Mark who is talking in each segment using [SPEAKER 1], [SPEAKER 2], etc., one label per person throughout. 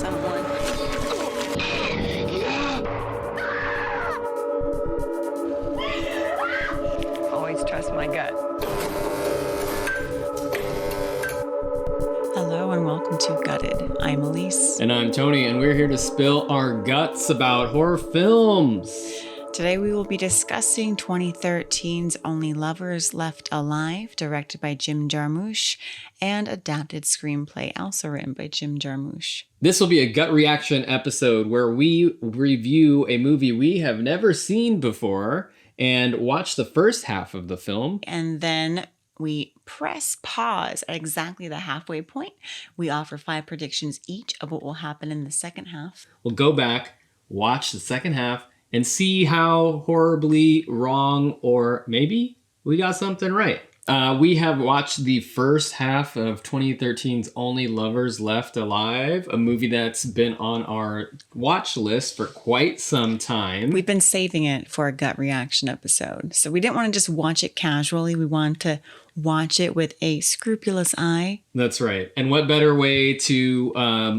[SPEAKER 1] someone. Always trust my gut. Hello and welcome to Gutted. I'm Aleece.
[SPEAKER 2] And I'm Tony, and we're here to spill our guts about horror films.
[SPEAKER 1] Today we will be discussing 2013's Only Lovers Left Alive, directed by Jim Jarmusch, and adapted screenplay, also written by Jim Jarmusch.
[SPEAKER 2] This will be a gut reaction episode where we review a movie we have never seen before and watch the first half of the film.
[SPEAKER 1] And then we press pause at exactly the halfway point. We offer 5 predictions each of what will happen in the second half.
[SPEAKER 2] We'll go back, watch the second half, and see how horribly wrong or maybe we got something right. We have watched the first half of 2013's Only Lovers Left Alive, a movie that's been on our watch list for quite some time.
[SPEAKER 1] We've been saving it for a gut reaction episode. So we didn't want to just watch it casually. We wanted to watch it with a scrupulous eye.
[SPEAKER 2] That's right. And what better way to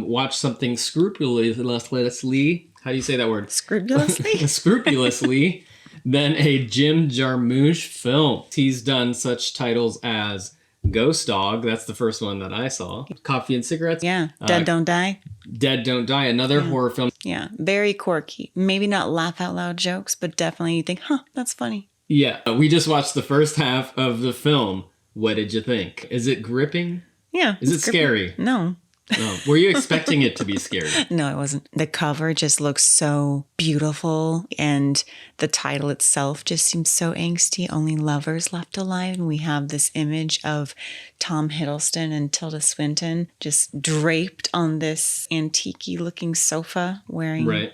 [SPEAKER 2] watch something scrupulously, how do you say that word?
[SPEAKER 1] Scrupulously?
[SPEAKER 2] Scrupulously than a Jim Jarmusch film. He's done such titles as Ghost Dog. That's the first one that I saw. Coffee and Cigarettes.
[SPEAKER 1] Yeah. Dead Don't Die.
[SPEAKER 2] Dead Don't Die. Another horror film.
[SPEAKER 1] Yeah. Very quirky. Maybe not laugh out loud jokes, but definitely you think, that's funny.
[SPEAKER 2] Yeah. We just watched the first half of the film. What did you think? Is it gripping?
[SPEAKER 1] Yeah.
[SPEAKER 2] Is it scary?
[SPEAKER 1] No.
[SPEAKER 2] No. Were you expecting it to be scary?
[SPEAKER 1] No, it wasn't. The cover just looks so beautiful, and the title itself just seems so angsty. Only Lovers Left Alive, and we have this image of Tom Hiddleston and Tilda Swinton just draped on this antique-y looking sofa wearing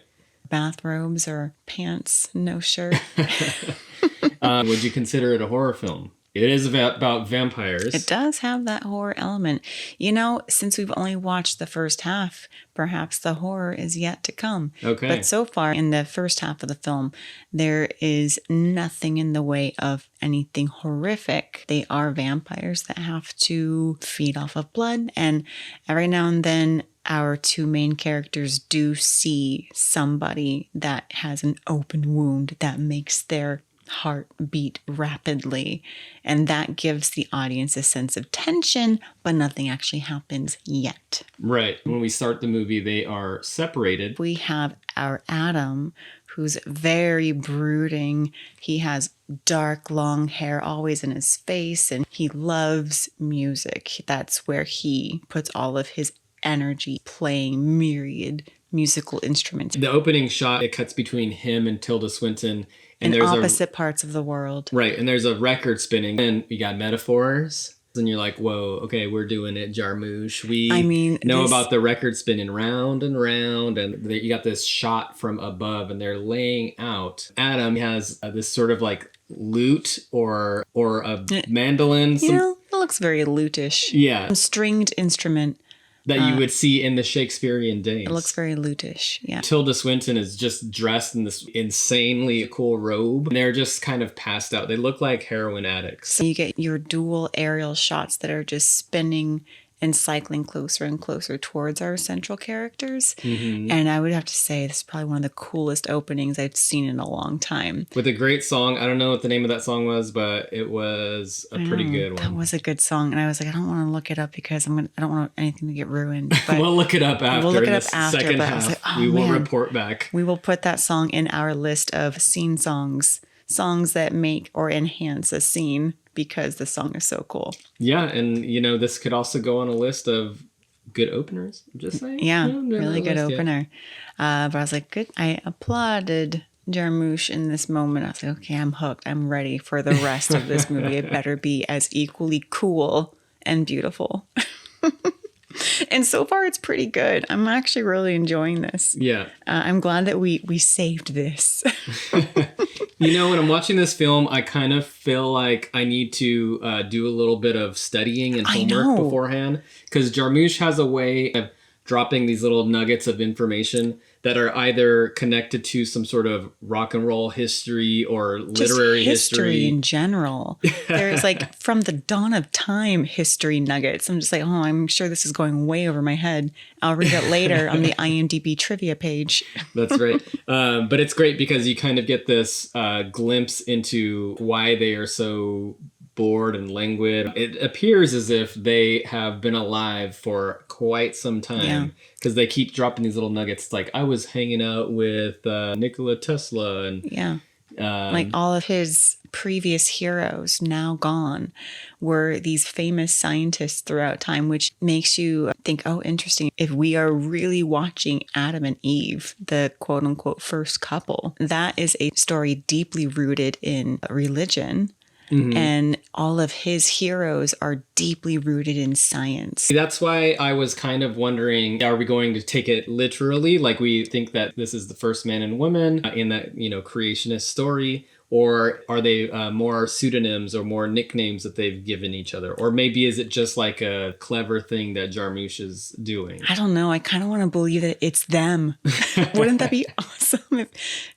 [SPEAKER 1] bathrobes or pants, no shirt.
[SPEAKER 2] Would you consider it a horror film? It is about vampires.
[SPEAKER 1] It does have that horror element. You know, since we've only watched the first half, perhaps the horror is yet to come.
[SPEAKER 2] Okay.
[SPEAKER 1] But so far in the first half of the film, there is nothing in the way of anything horrific. They are vampires that have to feed off of blood. And every now and then, our 2 main characters do see somebody that has an open wound that makes their heart beat rapidly, and that gives the audience a sense of tension, but nothing actually happens yet.
[SPEAKER 2] Right. When we start the movie, they are separated.
[SPEAKER 1] We have our Adam, who's very brooding. He has dark, long hair always in his face, and he loves music. That's where he puts all of his energy, playing myriad musical instruments.
[SPEAKER 2] The opening shot, it cuts between him and Tilda Swinton.
[SPEAKER 1] And there's opposite parts of the world.
[SPEAKER 2] Right. And there's a record spinning. And we got metaphors. And you're like, whoa, okay, we're doing it, Jarmusch. We know about the record spinning round and round. And you got this shot from above. And they're laying out. Adam has this sort of like lute or a mandolin.
[SPEAKER 1] It looks very lutish.
[SPEAKER 2] Yeah.
[SPEAKER 1] A stringed instrument.
[SPEAKER 2] That you would see in the Shakespearean days.
[SPEAKER 1] It looks very lutish, yeah.
[SPEAKER 2] Tilda Swinton is just dressed in this insanely cool robe. And they're just kind of passed out. They look like heroin addicts.
[SPEAKER 1] So you get your dual aerial shots that are just spinning and cycling closer and closer towards our central characters. Mm-hmm. And I would have to say this is probably one of the coolest openings I've seen in a long time.
[SPEAKER 2] With a great song. I don't know what the name of that song was, but it was a pretty good one.
[SPEAKER 1] That was a good song. And I was like, I don't want to look it up because I don't want anything to get ruined. But
[SPEAKER 2] we'll look it up after.
[SPEAKER 1] We'll look it up after.
[SPEAKER 2] Second
[SPEAKER 1] but
[SPEAKER 2] half.
[SPEAKER 1] I was like,
[SPEAKER 2] we will report back.
[SPEAKER 1] We will put that song in our list of scene songs. Songs that make or enhance a scene because the song is so cool.
[SPEAKER 2] Yeah, and this could also go on a list of good openers. I'm just saying.
[SPEAKER 1] Yeah, really good opener. But I was like, good. I applauded Jarmusch in this moment. I was like, okay, I'm hooked. I'm ready for the rest of this movie. It better be as equally cool and beautiful. And so far, it's pretty good. I'm actually really enjoying this.
[SPEAKER 2] Yeah.
[SPEAKER 1] I'm glad that we saved this.
[SPEAKER 2] When I'm watching this film, I kind of feel like I need to do a little bit of studying and homework beforehand. Because Jarmusch has a way of dropping these little nuggets of information that are either connected to some sort of rock and roll history or literary
[SPEAKER 1] just history
[SPEAKER 2] history
[SPEAKER 1] in general. There's like from the dawn of time history nuggets. I'm just like, oh, I'm sure this is going way over my head. I'll read it later on the IMDb trivia page.
[SPEAKER 2] That's right. But it's great because you kind of get this glimpse into why they are so bored and languid. It appears as if they have been alive for quite some time because they keep dropping these little nuggets. It's like, I was hanging out with Nikola Tesla and
[SPEAKER 1] like all of his previous heroes now gone were these famous scientists throughout time, which makes you think, oh, interesting. If we are really watching Adam and Eve, the quote unquote first couple, that is a story deeply rooted in religion. Mm-hmm. And all of his heroes are deeply rooted in science.
[SPEAKER 2] That's why I was kind of wondering, are we going to take it literally? Like we think that this is the first man and woman in that, creationist story? Or are they more pseudonyms or more nicknames that they've given each other? Or maybe is it just like a clever thing that Jarmusch is doing?
[SPEAKER 1] I don't know. I kind of want to believe that it's them. Wouldn't that be awesome if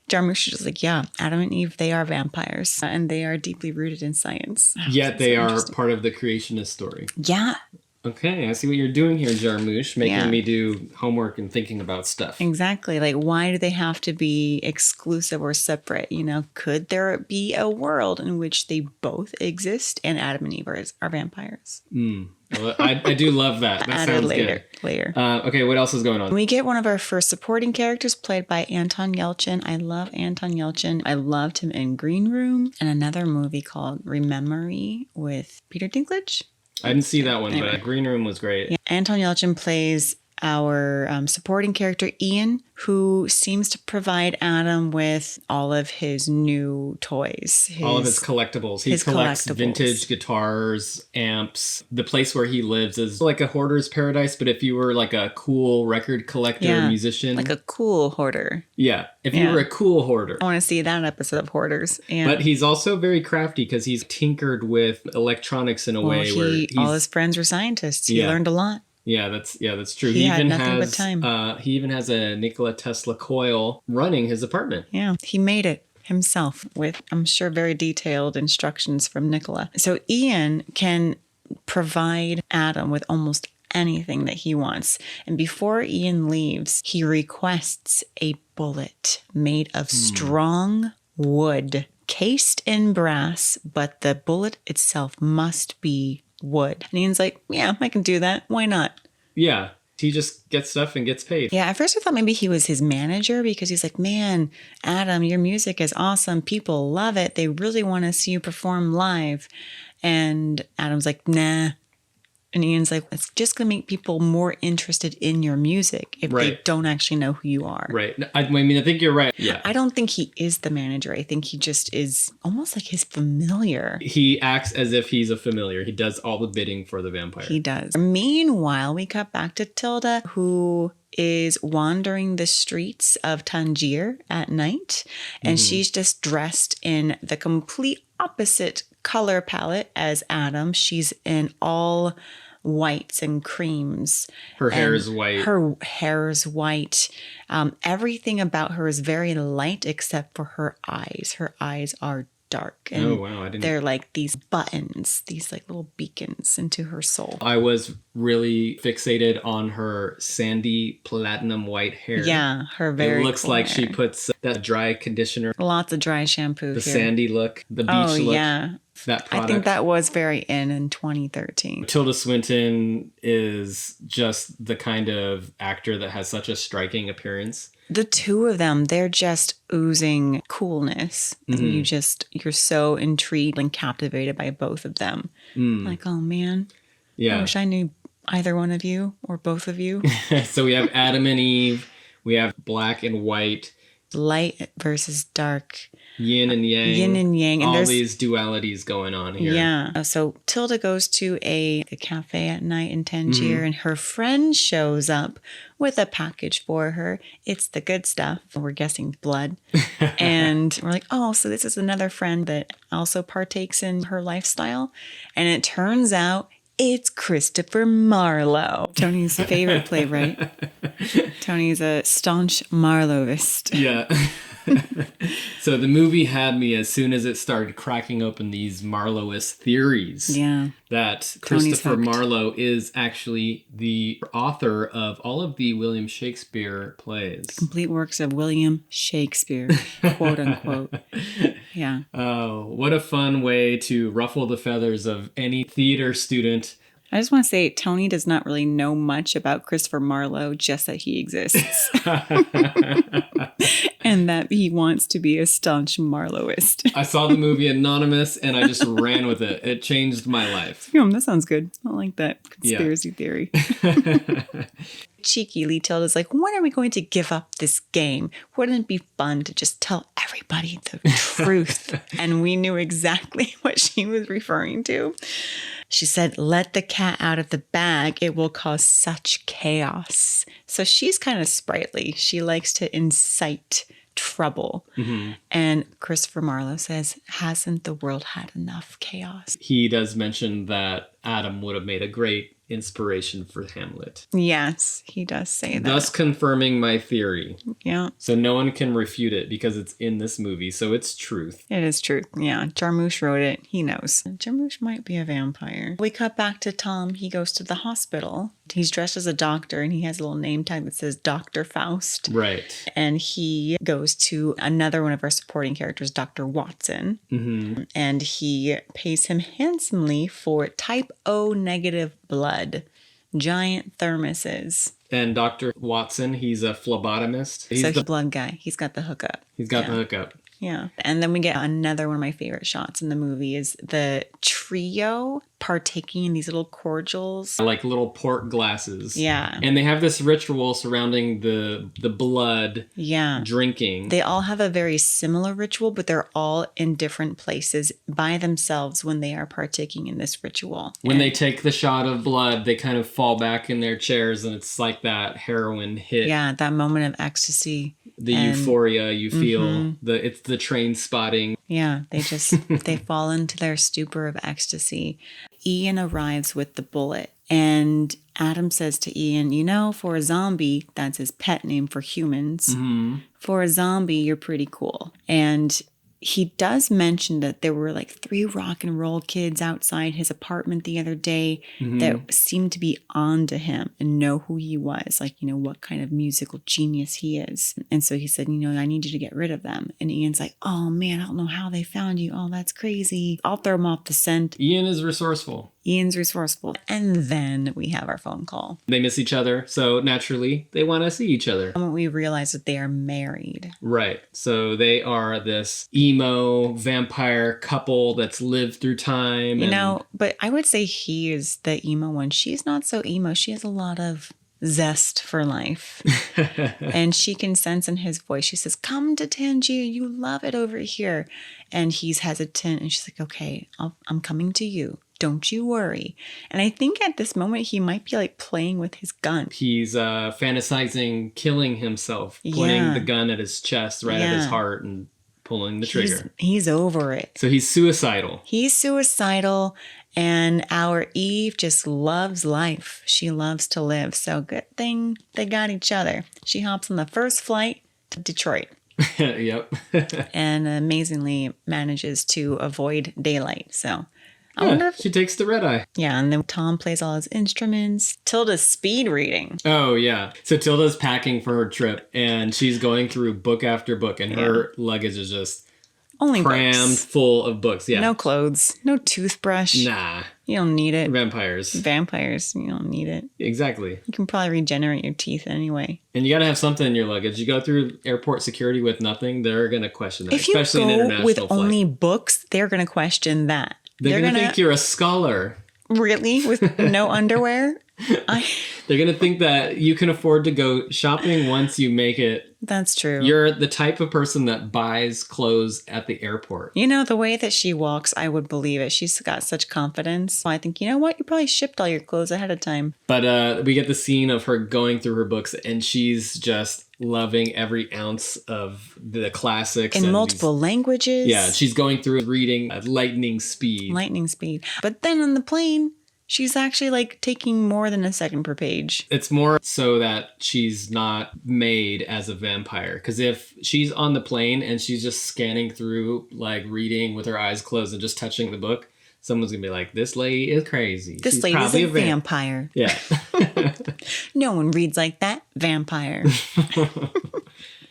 [SPEAKER 1] Jarmusch is just like, yeah, Adam and Eve, they are vampires and they are deeply rooted in science.
[SPEAKER 2] Yet they are part of the creationist story.
[SPEAKER 1] Yeah.
[SPEAKER 2] Okay, I see what you're doing here, Jarmusch, making me do homework and thinking about stuff.
[SPEAKER 1] Exactly. Like, why do they have to be exclusive or separate? Could there be a world in which they both exist and Adam and Eve are vampires?
[SPEAKER 2] Well, I do love that. That sounds
[SPEAKER 1] later.
[SPEAKER 2] Okay, what else is going on?
[SPEAKER 1] We get one of our first supporting characters played by Anton Yelchin. I love Anton Yelchin. I loved him in Green Room and another movie called Rememory with Peter Dinklage.
[SPEAKER 2] I didn't see that one, but Green Room was great.
[SPEAKER 1] Yeah. Anton Yelchin plays our supporting character, Ian, who seems to provide Adam with all of his new toys.
[SPEAKER 2] All of his collectibles. He collects vintage guitars, amps. The place where he lives is like a hoarder's paradise, but if you were like a cool record collector, musician.
[SPEAKER 1] Like a cool hoarder.
[SPEAKER 2] Yeah. If you were a cool hoarder.
[SPEAKER 1] I want to see that episode of Hoarders. Yeah.
[SPEAKER 2] But he's also very crafty because he's tinkered with electronics in a way where
[SPEAKER 1] all his friends were scientists. He learned a lot.
[SPEAKER 2] Yeah, that's true.
[SPEAKER 1] He had nothing but time.
[SPEAKER 2] He even has a Nikola Tesla coil running his apartment.
[SPEAKER 1] Yeah, he made it himself with, I'm sure, very detailed instructions from Nikola. So Ian can provide Adam with almost anything that he wants. And before Ian leaves, he requests a bullet made of strong wood, cased in brass, but the bullet itself must be wood. And Ian's like, yeah, I can do that. Why not?
[SPEAKER 2] Yeah. He just gets stuff and gets paid.
[SPEAKER 1] Yeah. At first I thought maybe he was his manager because he's like, man, Adam, your music is awesome. People love it. They really want to see you perform live. And Adam's like, nah. And Ian's like, it's just going to make people more interested in your music if they don't actually know who you are.
[SPEAKER 2] Right. I think you're right. Yeah.
[SPEAKER 1] I don't think he is the manager. I think he just is almost like his familiar.
[SPEAKER 2] He acts as if he's a familiar. He does all the bidding for the vampire.
[SPEAKER 1] He does. Meanwhile, we cut back to Tilda, who is wandering the streets of Tangier at night. And she's just dressed in the complete opposite color palette as Adam. She's in all whites and creams.
[SPEAKER 2] Her hair is white.
[SPEAKER 1] Her hair is white. Everything about her is very light except for her eyes. Her eyes are dark. And
[SPEAKER 2] oh, wow.
[SPEAKER 1] they're like these buttons, these like little beacons into her soul.
[SPEAKER 2] I was really fixated on her sandy platinum white hair.
[SPEAKER 1] Yeah, her very
[SPEAKER 2] It looks like she puts that dry conditioner.
[SPEAKER 1] Lots of dry shampoo.
[SPEAKER 2] The sandy look, the beach look.
[SPEAKER 1] Yeah.
[SPEAKER 2] That product.
[SPEAKER 1] I think that was very in 2013.
[SPEAKER 2] Tilda Swinton is just the kind of actor that has such a striking appearance.
[SPEAKER 1] The two of them, they're just oozing coolness. You're so intrigued and captivated by both of them. Like, oh man, I wish I knew either one of you or both of you.
[SPEAKER 2] So we have Adam and Eve. We have black and white.
[SPEAKER 1] Light versus dark.
[SPEAKER 2] Yin and yang.
[SPEAKER 1] Yin and yang. And
[SPEAKER 2] all these dualities going on here.
[SPEAKER 1] Yeah. So Tilda goes to a cafe at night in Tangier and her friend shows up with a package for her. It's the good stuff. We're guessing blood. And we're like, oh, so this is another friend that also partakes in her lifestyle. And it turns out it's Christopher Marlowe. Tony's favorite playwright. Tony's a staunch Marloweist.
[SPEAKER 2] Yeah. So the movie had me as soon as it started cracking open these Marloweist theories.
[SPEAKER 1] Yeah.
[SPEAKER 2] That
[SPEAKER 1] Tony's
[SPEAKER 2] Christopher
[SPEAKER 1] hooked.
[SPEAKER 2] Marlowe is actually the author of all of the William Shakespeare plays.
[SPEAKER 1] Complete works of William Shakespeare, quote unquote. Yeah.
[SPEAKER 2] Oh, what a fun way to ruffle the feathers of any theater student.
[SPEAKER 1] I just want to say Tony does not really know much about Christopher Marlowe, just that he exists. And that he wants to be a staunch Marloweist.
[SPEAKER 2] I saw the movie Anonymous and I just ran with it. It changed my life.
[SPEAKER 1] That sounds good. I like that conspiracy theory. Cheekily Tilda's like, when are we going to give up this game? Wouldn't it be fun to just tell everybody the truth? And we knew exactly what she was referring to. She said, let the cat out of the bag. It will cause such chaos. So she's kind of sprightly. She likes to incite trouble. Mm-hmm. And Christopher Marlowe says, hasn't the world had enough chaos?
[SPEAKER 2] He does mention that Adam would have made a great inspiration for Hamlet.
[SPEAKER 1] Yes, he does say that.
[SPEAKER 2] Thus confirming my theory.
[SPEAKER 1] Yeah.
[SPEAKER 2] So no one can refute it because it's in this movie. So it's truth.
[SPEAKER 1] It is truth. Yeah. Jarmusch wrote it. He knows. Jarmusch might be a vampire. We cut back to Tom. He goes to the hospital. He's dressed as a doctor and he has a little name tag that says Dr. Faust.
[SPEAKER 2] Right.
[SPEAKER 1] And he goes to another one of our supporting characters, Dr. Watson. Mm-hmm. And he pays him handsomely for type O negative blood. Giant thermoses.
[SPEAKER 2] And Dr. Watson, he's a phlebotomist. He's
[SPEAKER 1] the blood guy. He's got the hookup.
[SPEAKER 2] He's got the hookup.
[SPEAKER 1] Yeah. And then we get another one of my favorite shots in the movie is the trio partaking in these little cordials.
[SPEAKER 2] Like little port glasses.
[SPEAKER 1] Yeah.
[SPEAKER 2] And they have this ritual surrounding the blood drinking.
[SPEAKER 1] They all have a very similar ritual, but they're all in different places by themselves when they are partaking in this ritual.
[SPEAKER 2] When they take the shot of blood, they kind of fall back in their chairs and it's like that heroin hit.
[SPEAKER 1] Yeah, that moment of ecstasy.
[SPEAKER 2] The euphoria you feel, it's the train spotting.
[SPEAKER 1] Yeah, they fall into their stupor of ecstasy. Ian arrives with the bullet and Adam says to Ian, for a zombie, that's his pet name for humans. Mm-hmm. For a zombie, you're pretty cool. And he does mention that there were like 3 rock and roll kids outside his apartment the other day that seemed to be on to him and know who he was, like, what kind of musical genius he is. And so he said, I need you to get rid of them. And Ian's like, oh man, I don't know how they found you. Oh, that's crazy. I'll throw them off the scent.
[SPEAKER 2] Ian is resourceful.
[SPEAKER 1] Ian's resourceful. And then we have our phone call.
[SPEAKER 2] They miss each other, so naturally they want to see each other.
[SPEAKER 1] And we realize that they are married.
[SPEAKER 2] Right. So they are this emo vampire couple that's lived through time.
[SPEAKER 1] But I would say he is the emo one. She's not so emo. She has a lot of zest for life. And she can sense in his voice. She says, come to Tangier. You love it over here. And he's hesitant. And she's like, okay, I'm coming to you. Don't you worry. And I think at this moment, he might be like playing with his gun. He's
[SPEAKER 2] fantasizing killing himself, pointing the gun at his chest, right at his heart and pulling the trigger.
[SPEAKER 1] He's over it.
[SPEAKER 2] So he's suicidal.
[SPEAKER 1] He's suicidal. And our Eve just loves life. She loves to live. So good thing they got each other. She hops on the first flight to Detroit.
[SPEAKER 2] Yep.
[SPEAKER 1] And amazingly manages to avoid daylight. So I
[SPEAKER 2] wonder if she takes the red eye.
[SPEAKER 1] Yeah, and then Tom plays all his instruments. Tilda's speed reading.
[SPEAKER 2] Oh, yeah. So Tilda's packing for her trip, and she's going through book after book, and her luggage is just
[SPEAKER 1] only
[SPEAKER 2] crammed
[SPEAKER 1] books.
[SPEAKER 2] Full of books. Yeah.
[SPEAKER 1] No clothes, no toothbrush.
[SPEAKER 2] Nah.
[SPEAKER 1] You don't need it.
[SPEAKER 2] Vampires.
[SPEAKER 1] You don't need it.
[SPEAKER 2] Exactly.
[SPEAKER 1] You can probably regenerate your teeth anyway.
[SPEAKER 2] And you got to have something in your luggage. You go through airport security with nothing, they're going to question that.
[SPEAKER 1] If you
[SPEAKER 2] especially
[SPEAKER 1] go
[SPEAKER 2] in international
[SPEAKER 1] with
[SPEAKER 2] flight.
[SPEAKER 1] only books, they're going to question that.
[SPEAKER 2] They're going to think you're a scholar.
[SPEAKER 1] Really? With no underwear?
[SPEAKER 2] They're going to think that you can afford to go shopping once you make it.
[SPEAKER 1] That's true.
[SPEAKER 2] You're the type of person that buys clothes at the airport.
[SPEAKER 1] The way that she walks, I would believe it. She's got such confidence. I think, you probably shipped all your clothes ahead of time.
[SPEAKER 2] But we get the scene of her going through her books, and she's just loving every ounce of the classics.
[SPEAKER 1] In multiple languages.
[SPEAKER 2] Yeah, she's going through reading at lightning speed.
[SPEAKER 1] But then on the plane, She's actually like taking more than a second per page.
[SPEAKER 2] It's more so that she's not made as a vampire. Because if she's on the plane and she's just scanning through, like reading with her eyes closed and just touching the book, someone's going to be like, this lady is crazy.
[SPEAKER 1] She's lady's a vampire.
[SPEAKER 2] Yeah.
[SPEAKER 1] No one reads like that. Vampire.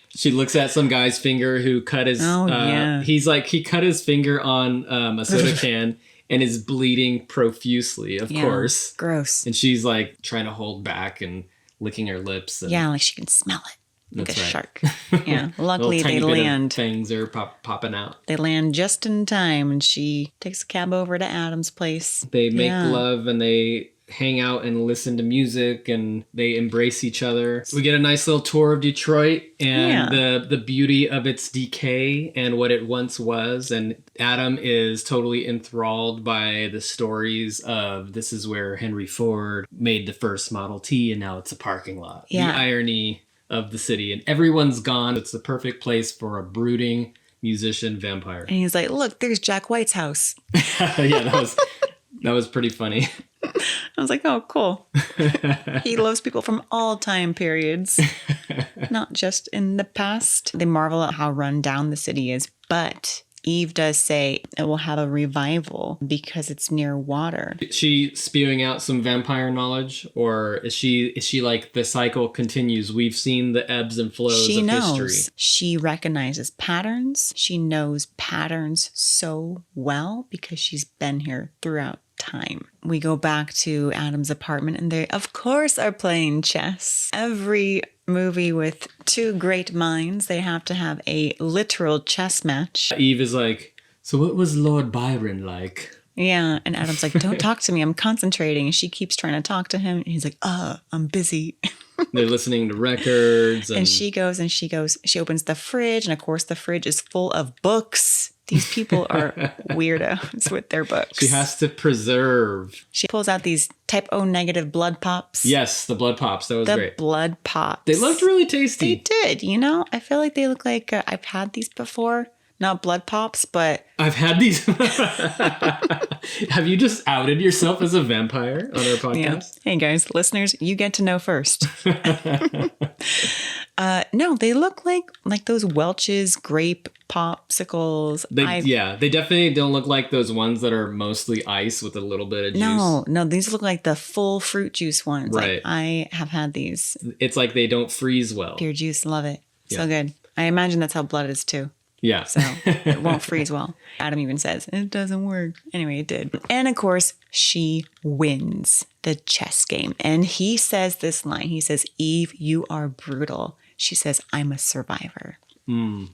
[SPEAKER 2] She looks at some guy's finger who cut his... he cut his finger on a soda can and is bleeding profusely, of course.
[SPEAKER 1] Gross.
[SPEAKER 2] And she's like trying to hold back and licking her lips. And
[SPEAKER 1] like she can smell it. Like a shark. Yeah.
[SPEAKER 2] Luckily,
[SPEAKER 1] they land.
[SPEAKER 2] Fangs are popping out.
[SPEAKER 1] They land just in time, and she takes a cab over to Adam's place.
[SPEAKER 2] They make love, and they hang out and listen to music, and they embrace each other. We get a nice little tour of Detroit and the beauty of its decay and what it once was. And Adam is totally enthralled by the stories of this is where Henry Ford made the first Model T, and now it's a parking lot.
[SPEAKER 1] Yeah.
[SPEAKER 2] The irony of the city, and everyone's gone. It's the perfect place for a brooding musician vampire.
[SPEAKER 1] And he's like, look, there's Jack White's house.
[SPEAKER 2] That was pretty funny.
[SPEAKER 1] I was like, oh, cool. He loves people from all time periods, not just in the past. They marvel at how run down the city is, but Eve does say it will have a revival because it's near water.
[SPEAKER 2] Is she spewing out some vampire knowledge, or is she like the cycle continues? We've seen the ebbs and flows of history.
[SPEAKER 1] She recognizes patterns. She knows patterns so well because she's been here throughout time. We go back to Adam's apartment, and they, of course, are playing chess. Every movie with two great minds, they have to have a literal chess match.
[SPEAKER 2] Eve is like, so what was Lord Byron like?
[SPEAKER 1] Yeah, and Adam's like, don't talk to me, I'm concentrating. And she keeps trying to talk to him, and he's like, I'm busy.
[SPEAKER 2] They're listening to records.
[SPEAKER 1] And she opens the fridge, and of course the fridge is full of books. These people are weirdos with their books.
[SPEAKER 2] She has to preserve.
[SPEAKER 1] She pulls out these type O negative blood pops.
[SPEAKER 2] Yes, the blood pops. That was great.
[SPEAKER 1] The blood pops.
[SPEAKER 2] They looked really tasty.
[SPEAKER 1] They did. I feel like they look like I've had these before. Not blood pops, but...
[SPEAKER 2] I've had these. Have you just outed yourself as a vampire on our podcast?
[SPEAKER 1] Yeah. Hey guys, listeners, you get to know first. No, they look like those Welch's grape popsicles.
[SPEAKER 2] They definitely don't look like those ones that are mostly ice with a little bit of juice.
[SPEAKER 1] No, these look like the full fruit juice ones.
[SPEAKER 2] Right.
[SPEAKER 1] Like, I have had these.
[SPEAKER 2] It's like they don't freeze well.
[SPEAKER 1] Pure juice, love it. So good. I imagine that's how blood is too.
[SPEAKER 2] Yeah.
[SPEAKER 1] So it won't freeze well. Adam even says, it doesn't work. Anyway, it did. And of course, she wins the chess game. And he says this line. He says, Eve, you are brutal. She says, I'm a survivor. I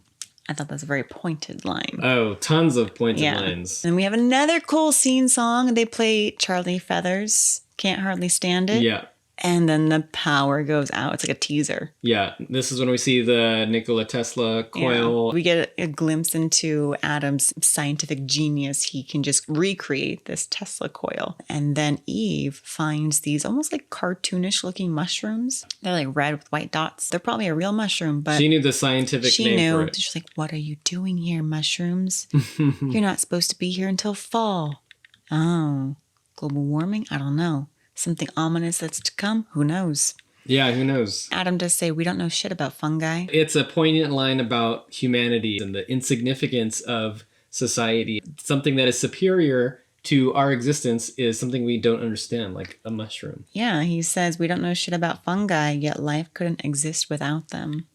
[SPEAKER 1] thought that was a very pointed line.
[SPEAKER 2] Oh, tons of pointed lines.
[SPEAKER 1] And we have another cool scene song. They play Charlie Feathers, Can't Hardly Stand It.
[SPEAKER 2] Yeah.
[SPEAKER 1] And then the power goes out. It's like a teaser.
[SPEAKER 2] Yeah. This is when we see the Nikola Tesla coil.
[SPEAKER 1] Yeah. We get a glimpse into Adam's scientific genius. He can just recreate this Tesla coil. And then Eve finds these almost like cartoonish looking mushrooms. They're like red with white dots. They're probably a real mushroom, but
[SPEAKER 2] she knew the scientific name for it.
[SPEAKER 1] She's like, what are you doing here, mushrooms? You're not supposed to be here until fall. Oh, global warming? I don't know. Something ominous that's to come? Who knows?
[SPEAKER 2] Yeah, who knows?
[SPEAKER 1] Adam does say we don't know shit about fungi.
[SPEAKER 2] It's a poignant line about humanity and the insignificance of society. Something that is superior to our existence is something we don't understand, like a mushroom.
[SPEAKER 1] Yeah, he says we don't know shit about fungi, yet life couldn't exist without them.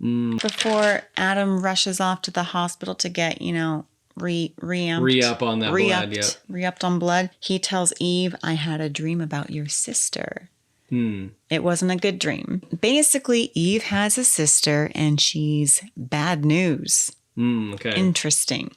[SPEAKER 1] Before Adam rushes off to the hospital to get,
[SPEAKER 2] re-up on that blood. Yep.
[SPEAKER 1] Re-upped on blood. He tells Eve, I had a dream about your sister. It wasn't a good dream. Basically, Eve has a sister and she's bad news.
[SPEAKER 2] Okay.
[SPEAKER 1] Interesting.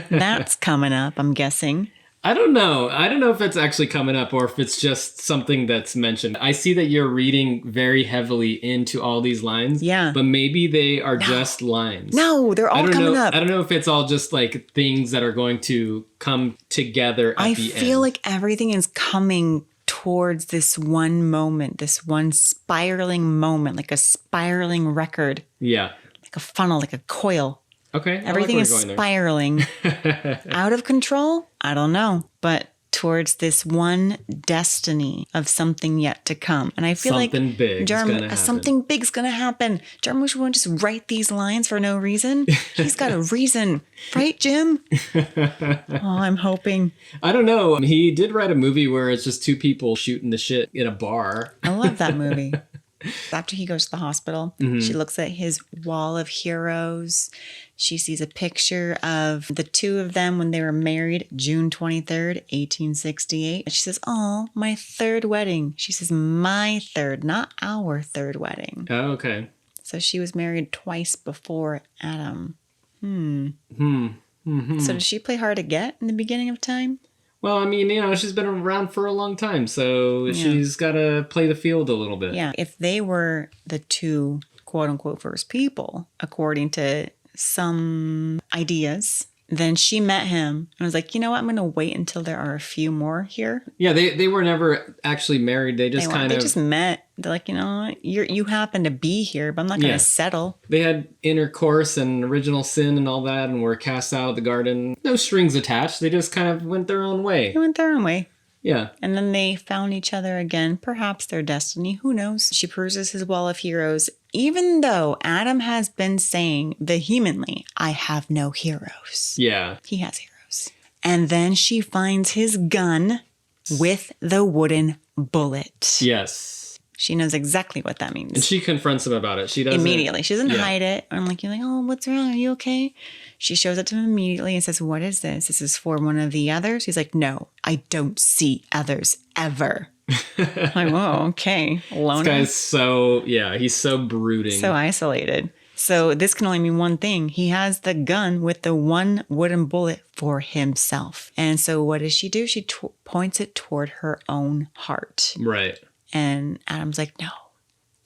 [SPEAKER 1] That's coming up, I'm guessing.
[SPEAKER 2] I don't know. I don't know if it's actually coming up or if it's just something that's mentioned. I see that you're reading very heavily into all these lines.
[SPEAKER 1] Yeah.
[SPEAKER 2] But maybe they are just lines.
[SPEAKER 1] No, they're all coming up.
[SPEAKER 2] I don't know if it's all just like things that are going to come together at the end.
[SPEAKER 1] I feel like everything is coming towards this one moment, this one spiraling moment, like a spiraling record.
[SPEAKER 2] Yeah.
[SPEAKER 1] Like a funnel, like a coil.
[SPEAKER 2] Okay.
[SPEAKER 1] Everything is spiraling. Out of control? I don't know. But towards this one destiny of something yet to come. And I feel
[SPEAKER 2] something big's gonna happen.
[SPEAKER 1] Something big's going to happen. Jarmusch won't just write these lines for no reason. He's got a reason. Right, Jim? I'm hoping.
[SPEAKER 2] I don't know. He did write a movie where it's just two people shooting the shit in a bar.
[SPEAKER 1] I love that movie. After he goes to the hospital, she looks at his wall of heroes. She sees a picture of the two of them when they were married, June 23rd, 1868. She says, "Oh, my third wedding." She says, "My third, not our third wedding."
[SPEAKER 2] Oh, okay.
[SPEAKER 1] So she was married twice before Adam. So did she play hard to get in the beginning of time?
[SPEAKER 2] Well, I mean, she's been around for a long time, so she's got to play the field a little bit.
[SPEAKER 1] Yeah, if they were the two quote-unquote first people, according to some ideas, then she met him and was like, you know what, I'm going to wait until there are a few more here.
[SPEAKER 2] Yeah, they were never actually married. They just
[SPEAKER 1] They just met. They're like, you know what, you happen to be here, but I'm not going to settle.
[SPEAKER 2] They had intercourse and original sin and all that and were cast out of the garden. No strings attached. They just kind of went their own way.
[SPEAKER 1] They went their own way.
[SPEAKER 2] Yeah.
[SPEAKER 1] And then they found each other again. Perhaps their destiny. Who knows? She peruses his wall of heroes. Even though Adam has been saying vehemently, I have no heroes.
[SPEAKER 2] Yeah.
[SPEAKER 1] He has heroes. And then she finds his gun with the wooden bullet.
[SPEAKER 2] Yes.
[SPEAKER 1] She knows exactly what that means.
[SPEAKER 2] And she confronts him about it. She doesn't.
[SPEAKER 1] Immediately. She doesn't hide it. I'm like, you're like, oh, what's wrong? Are you okay? She shows it to him immediately and says, what is this? This is for one of the others? He's like, no, I don't see others ever. I'm like, whoa, okay. Loner.
[SPEAKER 2] This guy's he's so brooding.
[SPEAKER 1] So isolated. So this can only mean one thing. He has the gun with the one wooden bullet for himself. And so what does she do? She points it toward her own heart.
[SPEAKER 2] Right.
[SPEAKER 1] And Adam's like, no,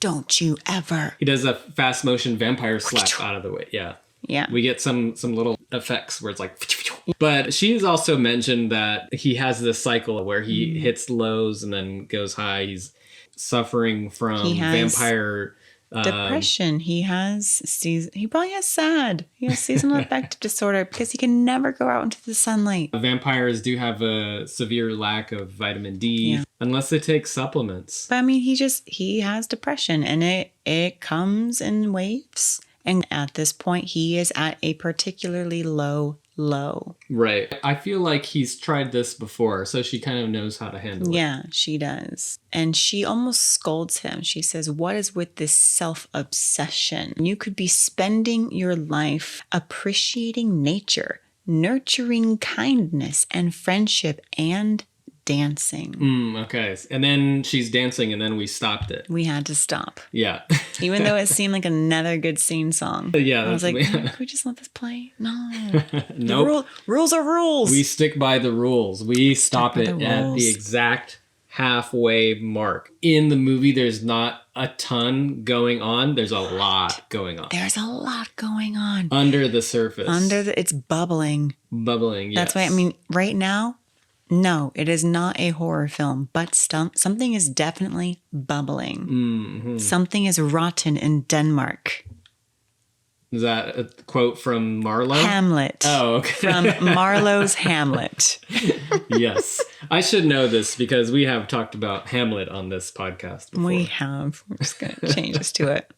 [SPEAKER 1] don't you ever.
[SPEAKER 2] He does a fast motion vampire slap out of the way. Yeah.
[SPEAKER 1] Yeah.
[SPEAKER 2] We get some little effects where it's like... But she's also mentioned that he has this cycle where he hits lows and then goes high. He's suffering from vampire...
[SPEAKER 1] depression. He probably has SAD. He has seasonal affective disorder because he can never go out into the sunlight.
[SPEAKER 2] Vampires do have a severe lack of vitamin D unless they take supplements.
[SPEAKER 1] But I mean, he has depression and it comes in waves. And at this point, he is at a particularly low.
[SPEAKER 2] Right. I feel like he's tried this before, so she kind of knows how to handle it.
[SPEAKER 1] Yeah, she does. And she almost scolds him. She says, what is with this self-obsession? You could be spending your life appreciating nature, nurturing kindness and friendship, and dancing.
[SPEAKER 2] Okay. And then she's dancing and then we stopped it.
[SPEAKER 1] We had to stop.
[SPEAKER 2] Yeah.
[SPEAKER 1] Even though it seemed like another good scene song.
[SPEAKER 2] Yeah.
[SPEAKER 1] I was like, could we just let this play? No.
[SPEAKER 2] Nope.
[SPEAKER 1] Rules are rules.
[SPEAKER 2] We stick by the rules. We stop it at the exact halfway mark. In the movie, there's not a ton going on. There's a lot going on.
[SPEAKER 1] There's a lot going on.
[SPEAKER 2] Under the surface.
[SPEAKER 1] It's bubbling.
[SPEAKER 2] Bubbling, yes.
[SPEAKER 1] That's why, I mean, right now, no, it is not a horror film, but something is definitely bubbling.
[SPEAKER 2] Mm-hmm.
[SPEAKER 1] Something is rotten in Denmark.
[SPEAKER 2] Is that a quote from Marlowe?
[SPEAKER 1] Hamlet.
[SPEAKER 2] Oh, okay.
[SPEAKER 1] From Marlowe's Hamlet.
[SPEAKER 2] Yes. I should know this because we have talked about Hamlet on this podcast before.
[SPEAKER 1] We have. We're just going to change this to it.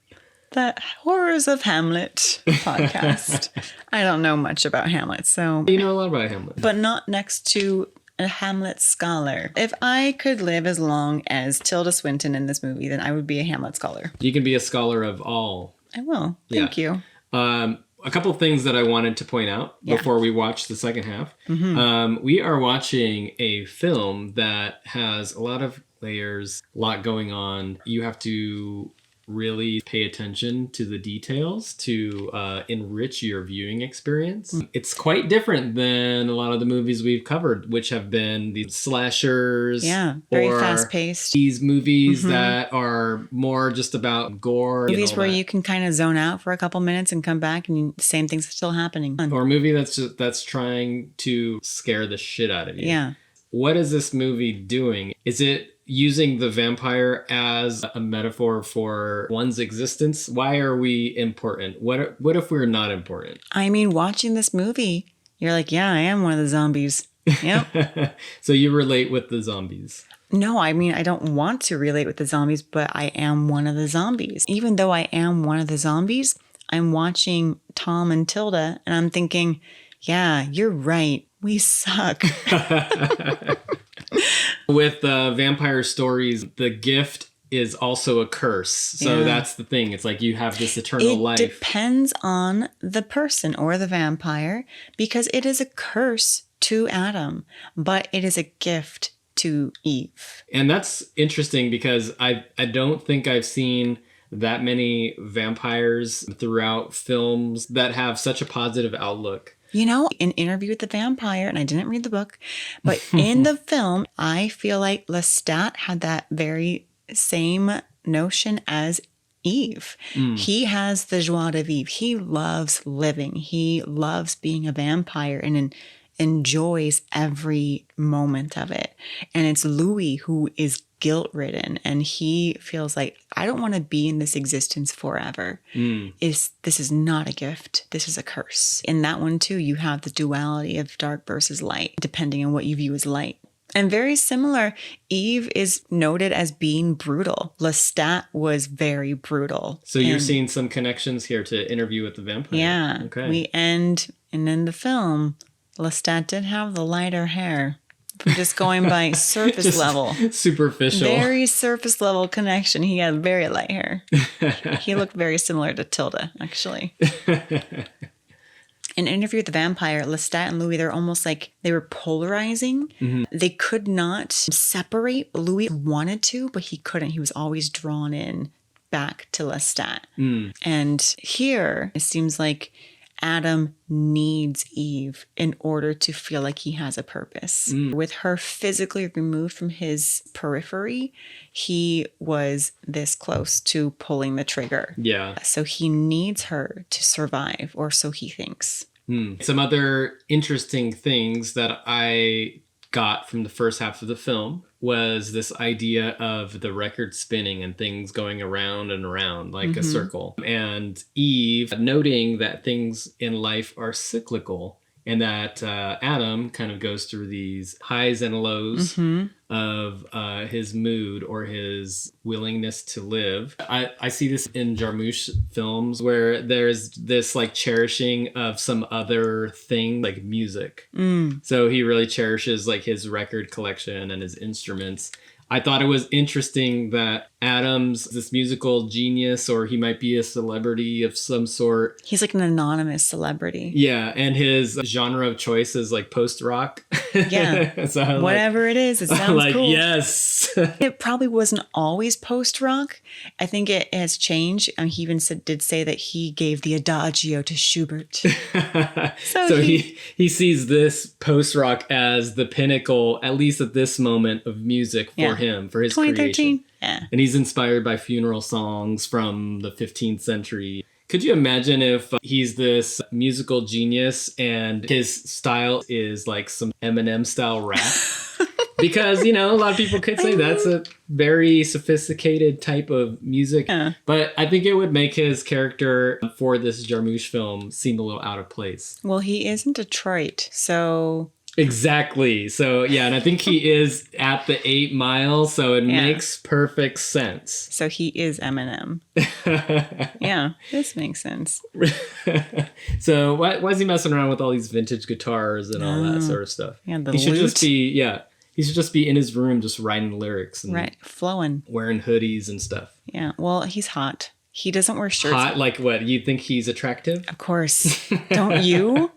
[SPEAKER 1] The Horrors of Hamlet podcast. I don't know much about Hamlet, so...
[SPEAKER 2] You know a lot about Hamlet.
[SPEAKER 1] But not next to a Hamlet scholar. If I could live as long as Tilda Swinton in this movie, then I would be a Hamlet scholar.
[SPEAKER 2] You can be a scholar of all.
[SPEAKER 1] I will. Thank you.
[SPEAKER 2] A couple of things that I wanted to point out before we watch the second half. Mm-hmm. We are watching a film that has a lot of layers, a lot going on. You have to really pay attention to the details to enrich your viewing experience. It's quite different than a lot of the movies we've covered, which have been the slashers.
[SPEAKER 1] Yeah, very fast-paced.
[SPEAKER 2] These movies that are more just about gore.
[SPEAKER 1] Movies where you can kind of zone out for a couple minutes and come back and the same thing's still happening.
[SPEAKER 2] Or a movie that's trying to scare the shit out of you.
[SPEAKER 1] Yeah.
[SPEAKER 2] What is this movie doing? Is it using the vampire as a metaphor for one's existence? Why are we important? What if we're not important?
[SPEAKER 1] I mean, watching this movie, you're like, yeah, I am one of the zombies. Yep.
[SPEAKER 2] So you relate with the zombies.
[SPEAKER 1] No, I mean, I don't want to relate with the zombies, but I am one of the zombies. Even though I am one of the zombies, I'm watching Tom and Tilda and I'm thinking, yeah, you're right. We suck.
[SPEAKER 2] With vampire stories, the gift is also a curse. So that's the thing. It's like you have this eternal life.
[SPEAKER 1] It depends on the person or the vampire because it is a curse to Adam, but it is a gift to Eve.
[SPEAKER 2] And that's interesting because I don't think I've seen that many vampires throughout films that have such a positive outlook.
[SPEAKER 1] You know, in Interview with the Vampire, and I didn't read the book, but in the film, I feel like Lestat had that very same notion as Eve. He has the joie de vivre. He loves living. He loves being a vampire and enjoys every moment of it. And it's Louis who is guilt-ridden and he feels like, I don't want to be in this existence forever. This is not a gift. This is a curse. In that one too, you have the duality of dark versus light, depending on what you view as light. And very similar, Eve is noted as being brutal. Lestat was very brutal.
[SPEAKER 2] So you're seeing some connections here to Interview with the Vampire.
[SPEAKER 1] Yeah.
[SPEAKER 2] Okay.
[SPEAKER 1] We end, and in the film, Lestat did have the lighter hair. If we're just going by surface level.
[SPEAKER 2] Superficial.
[SPEAKER 1] Very surface level connection. He had very light hair. He looked very similar to Tilda, actually. In Interview with the Vampire, Lestat and Louis, they're almost like they were polarizing. They could not separate. Louis wanted to, but he couldn't. He was always drawn in back to Lestat. And here, it seems like Adam needs Eve in order to feel like he has a purpose. With her physically removed from his periphery, he was this close to pulling the trigger.
[SPEAKER 2] Yeah.
[SPEAKER 1] So he needs her to survive, or so he thinks.
[SPEAKER 2] Some other interesting things that I got from the first half of the film was this idea of the record spinning and things going around and around like a circle. And Eve noting that things in life are cyclical and that Adam kind of goes through these highs and lows of his mood or his willingness to live. I see this in Jarmusch films where there's this like cherishing of some other thing like music. So he really cherishes like his record collection and his instruments. I thought it was interesting that Adam's this musical genius, or he might be a celebrity of some sort.
[SPEAKER 1] He's like an anonymous celebrity.
[SPEAKER 2] Yeah, and his genre of choice is like post-rock.
[SPEAKER 1] Yeah.
[SPEAKER 2] So
[SPEAKER 1] whatever it is, it sounds
[SPEAKER 2] like,
[SPEAKER 1] cool.
[SPEAKER 2] Yes.
[SPEAKER 1] It probably wasn't always post-rock. I think it has changed. He even did say that he gave the Adagio to Schubert.
[SPEAKER 2] So he sees this post-rock as the pinnacle, at least at this moment, of music for him, for his
[SPEAKER 1] 2013.
[SPEAKER 2] creation.
[SPEAKER 1] Yeah.
[SPEAKER 2] And he's inspired by funeral songs from the 15th century. Could you imagine if he's this musical genius and his style is like some Eminem style rap? Because, you know, a lot of people could say that's a very sophisticated type of music.
[SPEAKER 1] Yeah.
[SPEAKER 2] But I think it would make his character for this Jarmusch film seem a little out of place.
[SPEAKER 1] Well, he is in Detroit, so...
[SPEAKER 2] Exactly. So, yeah, and I think he is at the 8 Mile, so it makes perfect sense.
[SPEAKER 1] So he is Eminem. Yeah, this makes sense.
[SPEAKER 2] So why is he messing around with all these vintage guitars and all that sort of stuff?
[SPEAKER 1] Yeah, the
[SPEAKER 2] he should
[SPEAKER 1] lute.
[SPEAKER 2] he should just be in his room just writing lyrics and
[SPEAKER 1] flowing.
[SPEAKER 2] Wearing hoodies and stuff.
[SPEAKER 1] Yeah, well, he's hot. He doesn't wear shirts.
[SPEAKER 2] Hot? Like what? You think he's attractive?
[SPEAKER 1] Of course. Don't you?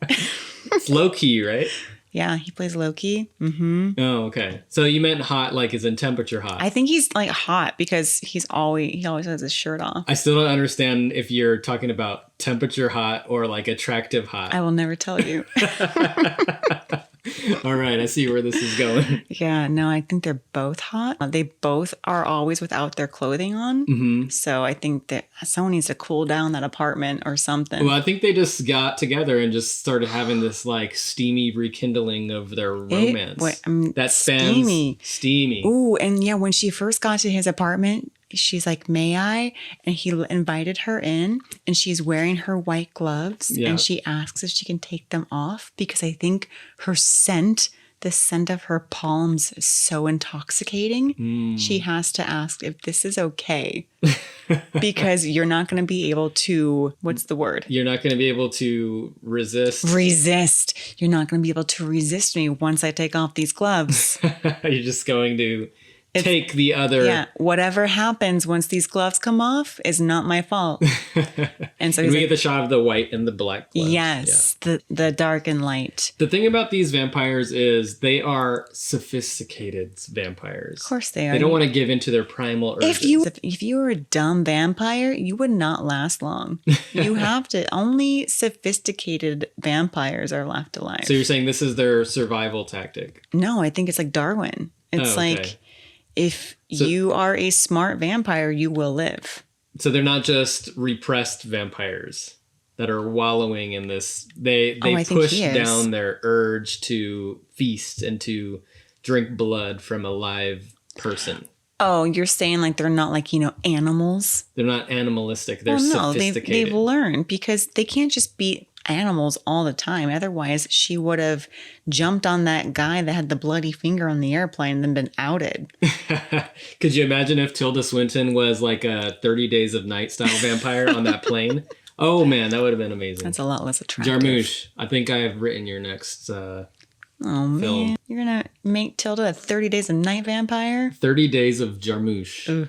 [SPEAKER 2] It's low key, right?
[SPEAKER 1] Yeah, he plays Loki.
[SPEAKER 2] Oh, okay. So you meant hot like is in temperature hot.
[SPEAKER 1] I think he's like hot because he always has his shirt off.
[SPEAKER 2] I still don't understand if you're talking about temperature hot or like attractive hot.
[SPEAKER 1] I will never tell you.
[SPEAKER 2] All right, I see where this is going.
[SPEAKER 1] Yeah, no, I think they're both hot. They both are always without their clothing on. So I think that someone needs to cool down that apartment or something.
[SPEAKER 2] Well, I think they just got together and just started having this like steamy rekindling of their romance. That spans steamy.
[SPEAKER 1] Ooh, and yeah, when she first got to his apartment, she's like, "May I?" And he invited her in, and she's wearing her white gloves, and she asks if she can take them off because I think her scent the scent of her palms is so intoxicating. She has to ask if this is okay. Because you're not going to be able to, what's the word?
[SPEAKER 2] You're not going to be able to resist.
[SPEAKER 1] You're not going to be able to resist me once I take off these gloves.
[SPEAKER 2] You're just going to take the other.
[SPEAKER 1] Yeah. Whatever happens once these gloves come off is not my fault. And so
[SPEAKER 2] we get the shot of the white and the black gloves.
[SPEAKER 1] Yes. Yeah. The dark and light.
[SPEAKER 2] The thing about these vampires is they are sophisticated vampires.
[SPEAKER 1] Of course they are.
[SPEAKER 2] They don't want to give into their primal urges.
[SPEAKER 1] If you were a dumb vampire, you would not last long. You have to. Only sophisticated vampires are left alive.
[SPEAKER 2] So you're saying this is their survival tactic?
[SPEAKER 1] No, I think it's like Darwin. It's like if you are a smart vampire, you will live.
[SPEAKER 2] So they're not just repressed vampires that are wallowing in this. They push down their urge to feast and to drink blood from a live person.
[SPEAKER 1] Oh, you're saying like they're not like, animals?
[SPEAKER 2] They're not animalistic. They're sophisticated.
[SPEAKER 1] They've learned because they can't just be animals all the time. Otherwise, she would have jumped on that guy that had the bloody finger on the airplane and then been outed.
[SPEAKER 2] Could you imagine if Tilda Swinton was like a 30 Days of Night style vampire on that plane? Oh man, that would have been amazing.
[SPEAKER 1] That's a lot less attractive.
[SPEAKER 2] Jarmusch, I think I have written your next film.
[SPEAKER 1] Man, you're gonna make Tilda a 30 Days of Night vampire?
[SPEAKER 2] 30 Days of Jarmusch. Ugh.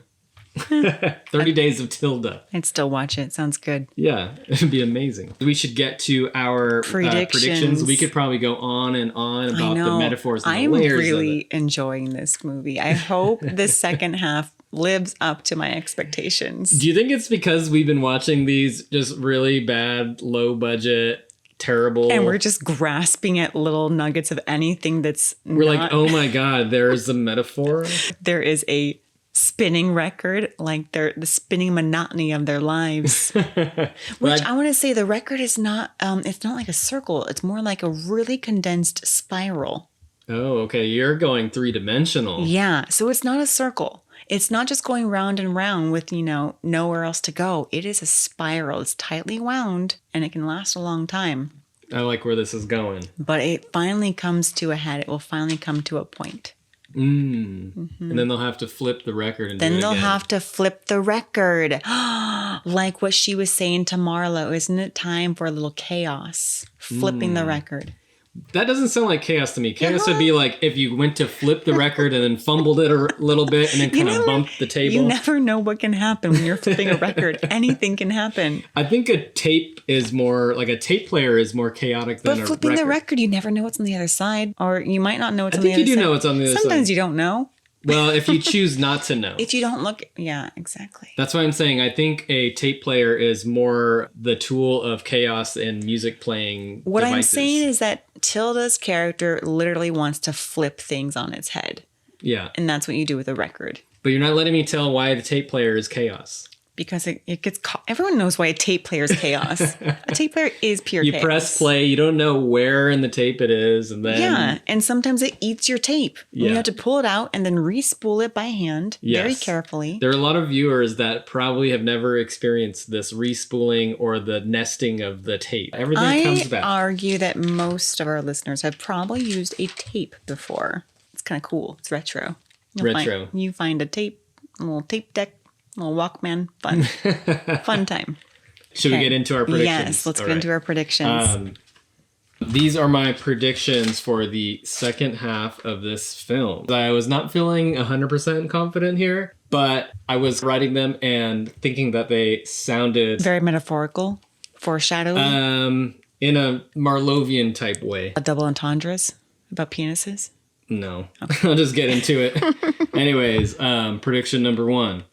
[SPEAKER 2] 30 Days of Tilda.
[SPEAKER 1] I'd still watch it. Sounds good.
[SPEAKER 2] Yeah, it'd be amazing. We should get to our predictions. We could probably go on and on about the metaphors and the layers of it.
[SPEAKER 1] I'm really enjoying this movie. I hope the second half lives up to my expectations.
[SPEAKER 2] Do you think it's because we've been watching these just really bad, low budget, terrible...
[SPEAKER 1] And we're just grasping at little nuggets of anything that's
[SPEAKER 2] like, oh my God, there's a metaphor?
[SPEAKER 1] There is a spinning record, like the spinning monotony of their lives. Which I want to say the record is not, it's not like a circle. It's more like a really condensed spiral.
[SPEAKER 2] Oh, okay. You're going 3-dimensional.
[SPEAKER 1] Yeah. So it's not a circle. It's not just going round and round with, nowhere else to go. It is a spiral. It's tightly wound and it can last a long time.
[SPEAKER 2] I like where this is going.
[SPEAKER 1] But it finally comes to a head. It will finally come to a point.
[SPEAKER 2] Mm-hmm. And then they'll have to flip the record. And
[SPEAKER 1] then they'll have to flip the record. Like what she was saying to Marlo, isn't it time for a little chaos? Flipping the record.
[SPEAKER 2] That doesn't sound like chaos to me. Chaos would be like if you went to flip the record and then fumbled it a little bit and then kind of bumped the table.
[SPEAKER 1] You never know what can happen when you're flipping a record. Anything can happen.
[SPEAKER 2] I think a tape is more, like a tape player is more chaotic than a record.
[SPEAKER 1] But flipping the record, you never know what's on the other side. Or you might not know what's on the other side.
[SPEAKER 2] I think you do know what's on the other side.
[SPEAKER 1] Sometimes you don't know.
[SPEAKER 2] Well, if you choose not to know.
[SPEAKER 1] If you don't look, yeah, exactly.
[SPEAKER 2] That's why I'm saying I think a tape player is more the tool of chaos and music playing
[SPEAKER 1] What
[SPEAKER 2] devices.
[SPEAKER 1] I'm saying is that Tilda's character literally wants to flip things on its head.
[SPEAKER 2] Yeah.
[SPEAKER 1] And that's what you do with a record.
[SPEAKER 2] But you're not letting me tell why the tape player is chaos.
[SPEAKER 1] Because it gets everyone knows why a tape player is chaos. A tape player is pure chaos.
[SPEAKER 2] You press play, you don't know where in the tape it is, and then...
[SPEAKER 1] Yeah, and sometimes it eats your tape. Yeah. You have to pull it out and then re-spool it by hand very carefully.
[SPEAKER 2] There are a lot of viewers that probably have never experienced this re-spooling or the nesting of the tape. Everything comes back.
[SPEAKER 1] I argue that most of our listeners have probably used a tape before. It's kind of cool. It's retro. You find a tape, a little tape deck, a little Walkman, fun time.
[SPEAKER 2] Should we get into our predictions?
[SPEAKER 1] Yes, let's get into our predictions.
[SPEAKER 2] These are my predictions for the second half of this film. I was not feeling 100% confident here, but I was writing them and thinking that they sounded...
[SPEAKER 1] very metaphorical, foreshadowing.
[SPEAKER 2] In a Marlovian type way.
[SPEAKER 1] A double entendres about penises?
[SPEAKER 2] No. Okay. I'll just get into it. Anyways, prediction number 1.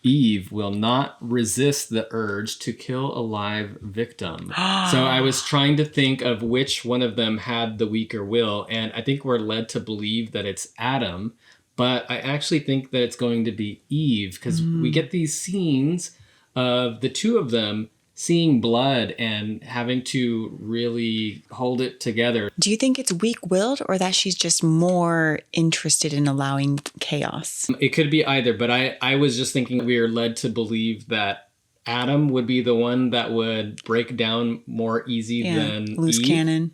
[SPEAKER 2] Eve will not resist the urge to kill a live victim. So I was trying to think of which one of them had the weaker will, and I think we're led to believe that it's Adam, but I actually think that it's going to be Eve, because we get these scenes of the two of them seeing blood and having to really hold it together.
[SPEAKER 1] Do you think it's weak-willed or that she's just more interested in allowing chaos?
[SPEAKER 2] It could be either, but I was just thinking we are led to believe that Adam would be the one that would break down more easy than
[SPEAKER 1] loose
[SPEAKER 2] Eve.
[SPEAKER 1] cannon.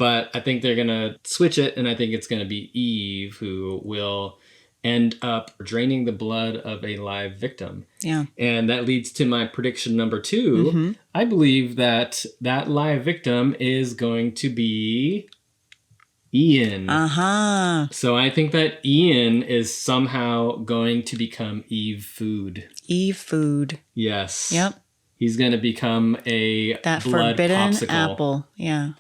[SPEAKER 2] But I think they're going to switch it, and I think it's going to be Eve who will end up draining the blood of a live victim.
[SPEAKER 1] Yeah.
[SPEAKER 2] And that leads to my prediction number 2. I believe that live victim is going to be Ian. So I think that Ian is somehow going to become Eve food.
[SPEAKER 1] Eve food.
[SPEAKER 2] Yes.
[SPEAKER 1] Yep.
[SPEAKER 2] He's going to become that blood
[SPEAKER 1] forbidden
[SPEAKER 2] popsicle.
[SPEAKER 1] apple. Yeah.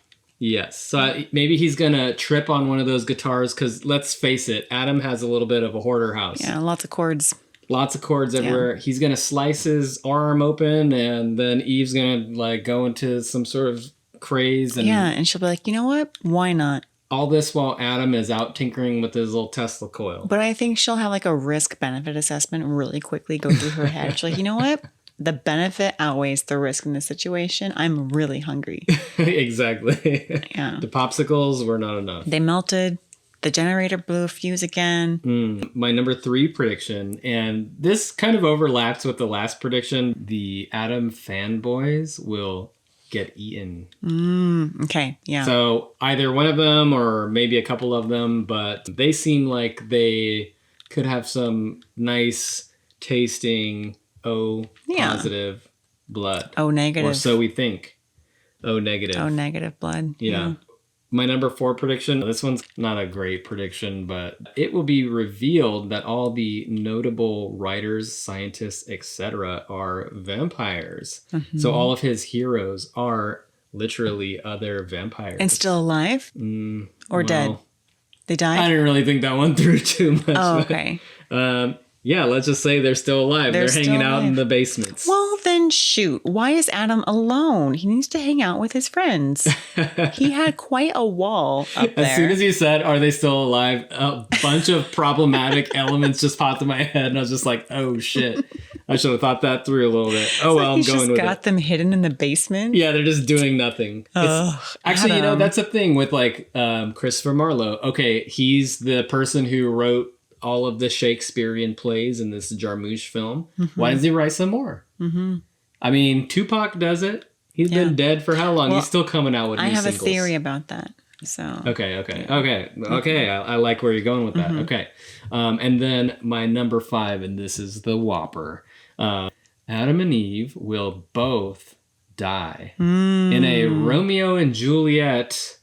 [SPEAKER 2] Yes. So maybe he's going to trip on one of those guitars because let's face it, Adam has a little bit of a hoarder house.
[SPEAKER 1] Yeah, lots of cords.
[SPEAKER 2] Lots of cords everywhere. Yeah. He's going to slice his arm open, and then Eve's going to like go into some sort of craze.
[SPEAKER 1] And she'll be like, you know what? Why not?
[SPEAKER 2] All this while Adam is out tinkering with his little Tesla coil.
[SPEAKER 1] But I think she'll have like a risk-benefit assessment really quickly go through her head. She's like, you know what? The benefit outweighs the risk in this situation. I'm really hungry.
[SPEAKER 2] Exactly.
[SPEAKER 1] Yeah.
[SPEAKER 2] The popsicles were not enough.
[SPEAKER 1] They melted. The generator blew a fuse again.
[SPEAKER 2] My number 3 prediction, and this kind of overlaps with the last prediction, the Adam fanboys will get eaten.
[SPEAKER 1] Okay, yeah.
[SPEAKER 2] So either one of them or maybe a couple of them, but they seem like they could have some nice tasting positive blood.
[SPEAKER 1] O negative.
[SPEAKER 2] Or so we think. O negative.
[SPEAKER 1] O negative blood.
[SPEAKER 2] Yeah. My number 4 prediction, this one's not a great prediction, but it will be revealed that all the notable writers, scientists, etc. are vampires. So all of his heroes are literally other vampires.
[SPEAKER 1] And still alive? Or dead? They died?
[SPEAKER 2] I didn't really think that one through too much.
[SPEAKER 1] Oh, okay.
[SPEAKER 2] Yeah, let's just say they're still alive. They're hanging out in the basements.
[SPEAKER 1] Well, then shoot. Why is Adam alone? He needs to hang out with his friends. He had quite a wall up there.
[SPEAKER 2] As soon as you said, are they still alive? A bunch of problematic elements just popped in my head. And I was just like, oh, shit. I should have thought that through a little bit. Oh, well, I'm going with it.
[SPEAKER 1] Got them hidden in the basement?
[SPEAKER 2] Yeah, they're just doing nothing. Actually, you know, that's a thing with like Christopher Marlowe. Okay, he's the person who wrote all of the Shakespearean plays in this Jarmusch film. Why does he write some more? I mean, Tupac does it. He's been dead for how long? Well, he's still coming out with new singles. I have a theory
[SPEAKER 1] about that. So
[SPEAKER 2] Okay. I like where you're going with that. Okay. And then my number 5, and this is the whopper. Adam and Eve will both die in a Romeo and Juliet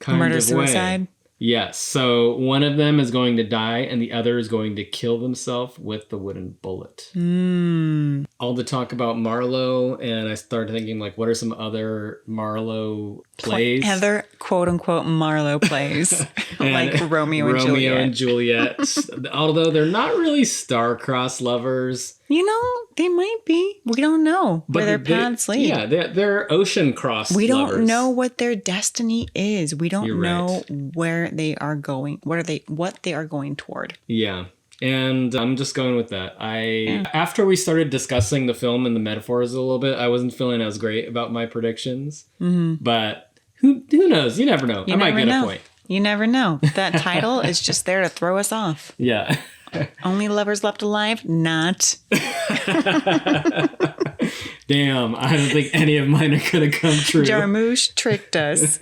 [SPEAKER 2] kind of way.
[SPEAKER 1] Murder-suicide?
[SPEAKER 2] Yes. So one of them is going to die and the other is going to kill themselves with the wooden bullet. All the talk about Marlowe, and I started thinking, like, what are some other Marlowe plays?
[SPEAKER 1] Other quote-unquote Marlowe plays. Like Romeo and Juliet.
[SPEAKER 2] Although they're not really star-crossed lovers.
[SPEAKER 1] You know, they might be. We don't know where their paths lead.
[SPEAKER 2] Yeah, they're ocean-crossed lovers.
[SPEAKER 1] We don't know what their destiny is. We don't know where they are going. What they are going toward.
[SPEAKER 2] Yeah. And I'm just going with that. After we started discussing the film and the metaphors a little bit, I wasn't feeling as great about my predictions. But who knows? You never know. I might get a point.
[SPEAKER 1] You never know. That title is just there to throw us off.
[SPEAKER 2] Yeah.
[SPEAKER 1] Only lovers left alive? Not.
[SPEAKER 2] Damn, I don't think any of mine are going to come true.
[SPEAKER 1] Jarmusch tricked us.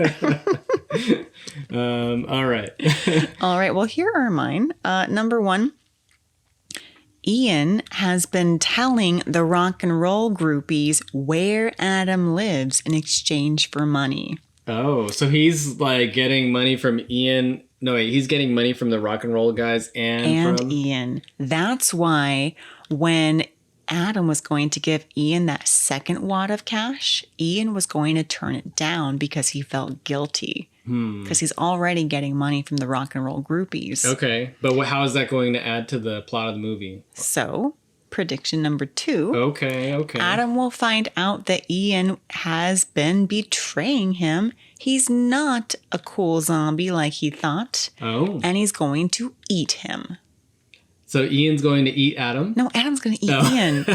[SPEAKER 2] All right.
[SPEAKER 1] All right. Well, here are mine. Number 1. Ian has been telling the rock and roll groupies where Adam lives in exchange for money.
[SPEAKER 2] Oh, so he's like getting money from Ian. No, wait, he's getting money from the rock and roll guys and from
[SPEAKER 1] Ian. That's why when Adam was going to give Ian that second wad of cash, Ian was going to turn it down because he felt guilty. Because he's already getting money from the rock and roll groupies.
[SPEAKER 2] Okay, but how is that going to add to the plot of the movie?
[SPEAKER 1] So, prediction number 2.
[SPEAKER 2] Okay.
[SPEAKER 1] Adam will find out that Ian has been betraying him. He's not a cool zombie like he thought. Oh. And he's going to eat him.
[SPEAKER 2] So Ian's going to eat Adam?
[SPEAKER 1] No, Adam's going to eat Ian.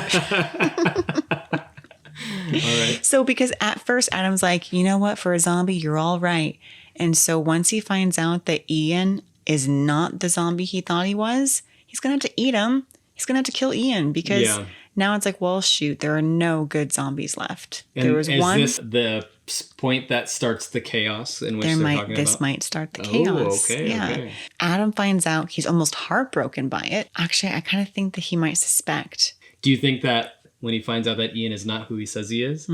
[SPEAKER 2] All right.
[SPEAKER 1] So because at first Adam's like, you know what, for a zombie, you're all right. And so once he finds out that Ian is not the zombie he thought he was, he's going to have to eat him. He's going to have to kill Ian because Now it's like, well, shoot, there are no good zombies left.
[SPEAKER 2] And
[SPEAKER 1] there was
[SPEAKER 2] is
[SPEAKER 1] one.
[SPEAKER 2] this the point that starts the chaos in which
[SPEAKER 1] This might start the chaos.
[SPEAKER 2] Okay,
[SPEAKER 1] yeah.
[SPEAKER 2] okay.
[SPEAKER 1] Adam finds out. He's almost heartbroken by it. Actually, I kind of think that he might suspect.
[SPEAKER 2] Do you think that when he finds out that Ian is not who he says he is,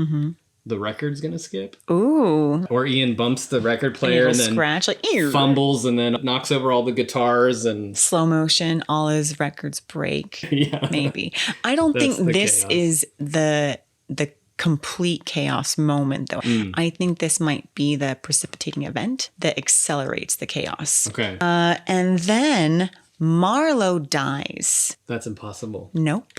[SPEAKER 2] the record's going to skip?
[SPEAKER 1] Ooh.
[SPEAKER 2] Or Ian bumps the record player and then
[SPEAKER 1] scratch, like,
[SPEAKER 2] fumbles and then knocks over all the guitars and...
[SPEAKER 1] Slow motion, all his records break.
[SPEAKER 2] Yeah.
[SPEAKER 1] Maybe. I don't think this
[SPEAKER 2] chaos.
[SPEAKER 1] is the complete chaos moment, though. I think this might be the precipitating event that accelerates the chaos.
[SPEAKER 2] Okay.
[SPEAKER 1] And then Marlowe dies.
[SPEAKER 2] That's impossible.
[SPEAKER 1] Nope.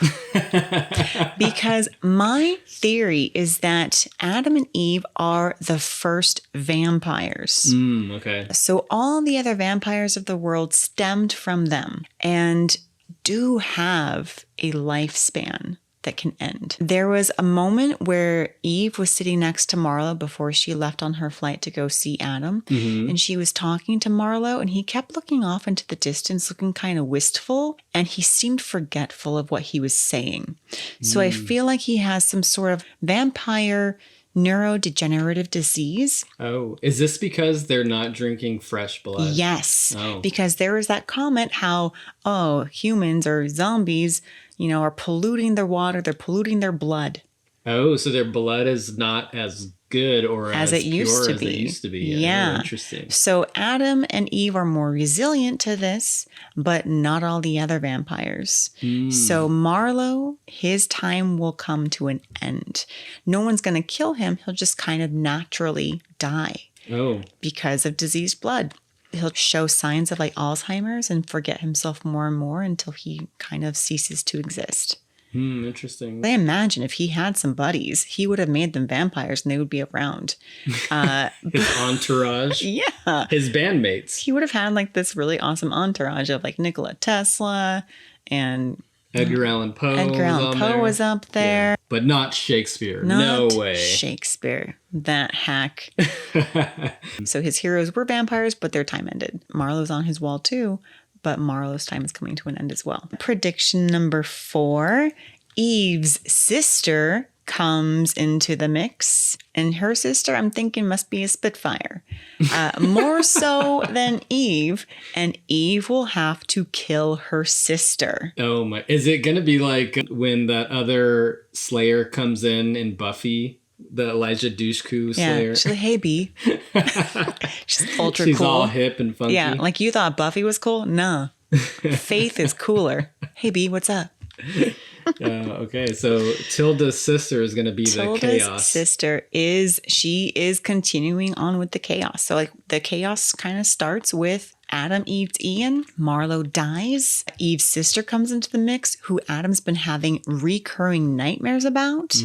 [SPEAKER 1] Because my theory is that Adam and Eve are the first vampires.
[SPEAKER 2] Okay.
[SPEAKER 1] So all the other vampires of the world stemmed from them and do have a lifespan that can end. There was a moment where Eve was sitting next to Marlowe before she left on her flight to go see Adam. And she was talking to Marlowe and he kept looking off into the distance, looking kind of wistful. And he seemed forgetful of what he was saying. So I feel like he has some sort of vampire neurodegenerative disease.
[SPEAKER 2] Oh, is this because they're not drinking fresh blood?
[SPEAKER 1] Yes.
[SPEAKER 2] Oh.
[SPEAKER 1] Because there was that comment how, humans or zombies, are polluting their water. They're polluting their blood.
[SPEAKER 2] Oh, so their blood is not as good or as
[SPEAKER 1] it used
[SPEAKER 2] pure
[SPEAKER 1] to
[SPEAKER 2] as
[SPEAKER 1] be.
[SPEAKER 2] it used to be.
[SPEAKER 1] Yeah.
[SPEAKER 2] Oh, interesting.
[SPEAKER 1] So Adam and Eve are more resilient to this, but not all the other vampires. So Marlowe, his time will come to an end. No one's going to kill him. He'll just kind of naturally die.
[SPEAKER 2] Oh.
[SPEAKER 1] Because of diseased blood. He'll show signs of like Alzheimer's and forget himself more and more until he kind of ceases to exist.
[SPEAKER 2] Interesting.
[SPEAKER 1] I imagine if he had some buddies, he would have made them vampires and they would be around.
[SPEAKER 2] His entourage.
[SPEAKER 1] Yeah.
[SPEAKER 2] His bandmates.
[SPEAKER 1] He would have had like this really awesome entourage of like Nikola Tesla and
[SPEAKER 2] Edgar Allan Poe.
[SPEAKER 1] Edgar Allan Poe was up there.
[SPEAKER 2] Yeah. But not Shakespeare.
[SPEAKER 1] Not
[SPEAKER 2] no way.
[SPEAKER 1] Shakespeare. That hack. So his heroes were vampires, but their time ended. Marlowe's on his wall too, but Marlowe's time is coming to an end as well. Prediction number 4. Eve's sister comes into the mix. And her sister, I'm thinking, must be a Spitfire. More so than Eve. And Eve will have to kill her sister.
[SPEAKER 2] Oh my. Is it going to be like when that other Slayer comes in Buffy? The Elijah Dushku Slayer?
[SPEAKER 1] Yeah, she's like, hey, B. She's ultra cool.
[SPEAKER 2] She's all hip and funky.
[SPEAKER 1] Yeah, like you thought Buffy was cool? Nah. Faith is cooler. Hey, B, what's up?
[SPEAKER 2] Okay, so Tilda's sister is going to be the chaos.
[SPEAKER 1] Tilda's sister is continuing on with the chaos. So like the chaos kind of starts with Adam eats Ian. Marlowe dies. Eve's sister comes into the mix, who Adam's been having recurring nightmares about.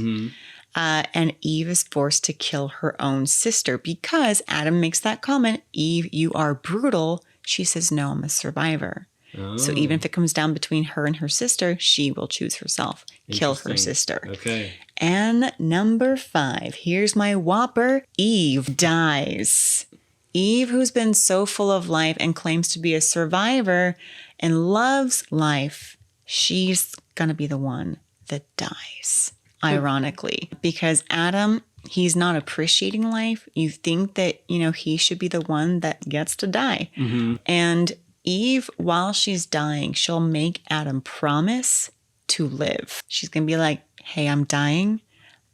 [SPEAKER 1] And Eve is forced to kill her own sister because Adam makes that comment, Eve, you are brutal. She says, no, I'm a survivor. Oh. So even if it comes down between her and her sister, she will choose herself. Kill her sister.
[SPEAKER 2] Okay.
[SPEAKER 1] And number 5, here's my whopper. Eve dies. Eve, who's been so full of life and claims to be a survivor and loves life, she's going to be the one that dies, ironically. Because Adam, he's not appreciating life. You think that, he should be the one that gets to die. And Eve, while she's dying, she'll make Adam promise to live. She's going to be like, hey, I'm dying,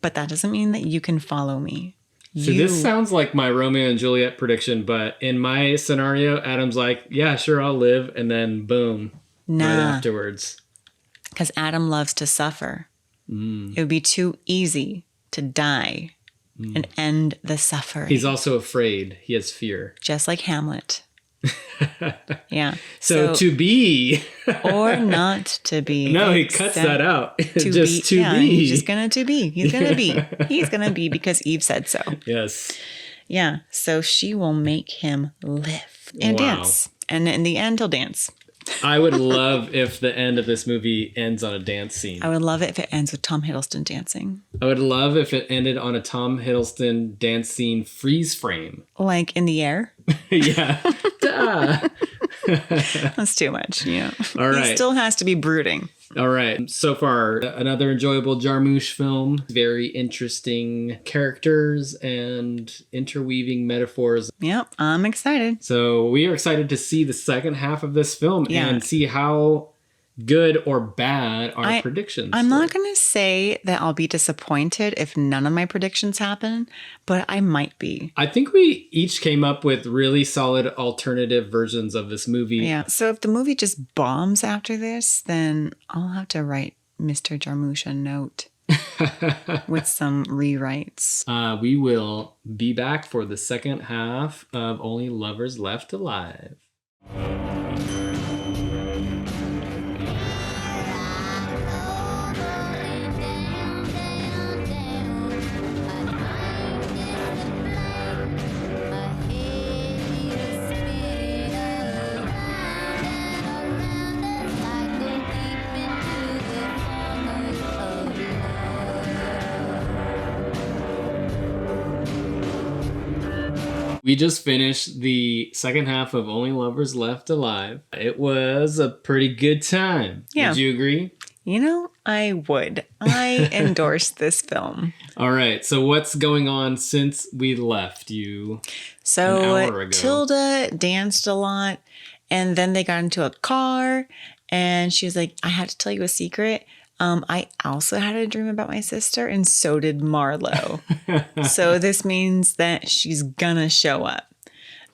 [SPEAKER 1] but that doesn't mean that you can follow me.
[SPEAKER 2] So this sounds like my Romeo and Juliet prediction, but in my scenario, Adam's like, yeah, sure, I'll live. And then boom, right afterwards.
[SPEAKER 1] Because Adam loves to suffer. It would be too easy to die and end the suffering.
[SPEAKER 2] He's also afraid. He has fear.
[SPEAKER 1] Just like Hamlet. Yeah.
[SPEAKER 2] So to be.
[SPEAKER 1] Or not to be.
[SPEAKER 2] No, he cuts that out. To be.
[SPEAKER 1] He's just going to be. He's going to be. He's going to be because Eve said so.
[SPEAKER 2] Yes.
[SPEAKER 1] Yeah. So she will make him live and dance. And in the end, he'll dance.
[SPEAKER 2] I would love if the end of this movie ends on a dance scene.
[SPEAKER 1] I would love it if it ends with Tom Hiddleston dancing.
[SPEAKER 2] I would love if it ended on a Tom Hiddleston dance scene freeze frame.
[SPEAKER 1] Like in the air?
[SPEAKER 2] Yeah.
[SPEAKER 1] That's too much. Yeah.
[SPEAKER 2] All right.
[SPEAKER 1] He still has to be brooding.
[SPEAKER 2] All right. So far, another enjoyable Jarmusch film. Very interesting characters and interweaving metaphors.
[SPEAKER 1] Yep, I'm excited.
[SPEAKER 2] So we are excited to see the second half of this film
[SPEAKER 1] Yeah.
[SPEAKER 2] and see how good or bad our predictions
[SPEAKER 1] I'm
[SPEAKER 2] were.
[SPEAKER 1] not going to say that I'll be disappointed if none of my predictions happen, but I might be.
[SPEAKER 2] I think we each came up with really solid alternative versions of this movie.
[SPEAKER 1] Yeah. So if the movie just bombs after this, then I'll have to write Mr. Jarmusch a note with some rewrites.
[SPEAKER 2] We will be back for the second half of Only Lovers Left Alive. We just finished the second half of Only Lovers Left Alive. It was a pretty good time.
[SPEAKER 1] Yeah.
[SPEAKER 2] Would you agree?
[SPEAKER 1] You know, I would. I endorse this film.
[SPEAKER 2] All right. So what's going on since we left you?
[SPEAKER 1] So
[SPEAKER 2] an hour ago?
[SPEAKER 1] Tilda danced a lot, and then they got into a car, and she was like, I had to tell you a secret. I also had a dream about my sister, and so did Marlo. So this means that she's gonna show up.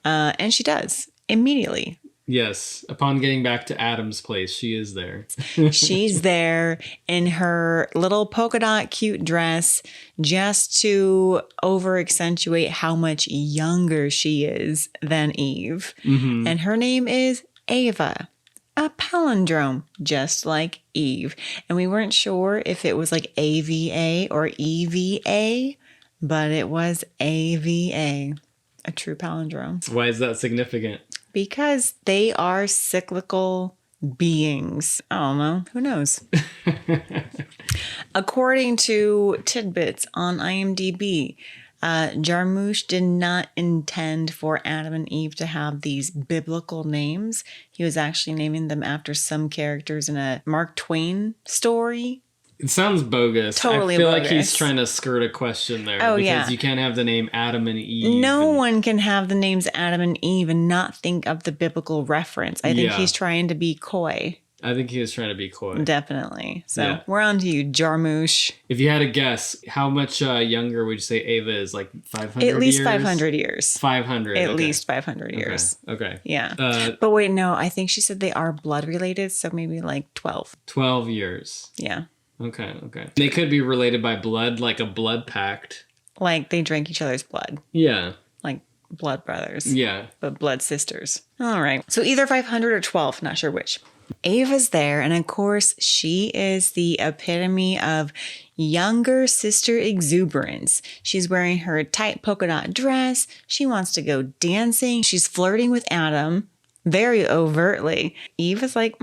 [SPEAKER 1] And she does immediately.
[SPEAKER 2] Yes. Upon getting back to Adam's place, she is there.
[SPEAKER 1] She's there in her little polka dot cute dress just to over accentuate how much younger she is than Eve.
[SPEAKER 2] Mm-hmm.
[SPEAKER 1] And her name is Ava. A palindrome, just like Eve. And we weren't sure if it was like AVA or EVA, but it was AVA, a true palindrome.
[SPEAKER 2] Why is that significant?
[SPEAKER 1] Because they are cyclical beings. I don't know. Who knows? According to tidbits on IMDb, Jarmusch did not intend for Adam and Eve to have these biblical names. He was actually naming them after some characters in a Mark Twain story.
[SPEAKER 2] It sounds bogus.
[SPEAKER 1] Totally
[SPEAKER 2] I feel
[SPEAKER 1] bogus.
[SPEAKER 2] like he's trying to skirt a question there.
[SPEAKER 1] Oh,
[SPEAKER 2] because
[SPEAKER 1] yeah.
[SPEAKER 2] you can't have the name Adam and Eve.
[SPEAKER 1] No one can have the names Adam and Eve and not think of the biblical reference. I think he's trying to be coy.
[SPEAKER 2] I think he was trying to be coy.
[SPEAKER 1] Definitely. So we're on to you, Jarmusch.
[SPEAKER 2] If you had to guess, how much younger would you say Ava is? Like 500
[SPEAKER 1] At least
[SPEAKER 2] years?
[SPEAKER 1] 500 years.
[SPEAKER 2] 500.
[SPEAKER 1] At
[SPEAKER 2] okay.
[SPEAKER 1] least 500 years.
[SPEAKER 2] Okay.
[SPEAKER 1] Yeah. But wait, no, I think she said they are blood related. So maybe like 12.
[SPEAKER 2] 12 years.
[SPEAKER 1] Yeah.
[SPEAKER 2] Okay. They could be related by blood, like a blood pact.
[SPEAKER 1] Like they drank each other's blood.
[SPEAKER 2] Yeah.
[SPEAKER 1] Like blood brothers.
[SPEAKER 2] Yeah.
[SPEAKER 1] But blood sisters. All right. So either 500 or 12. Not sure which. Ava's there. And of course, she is the epitome of younger sister exuberance. She's wearing her tight polka dot dress. She wants to go dancing. She's flirting with Adam very overtly. Eve is like,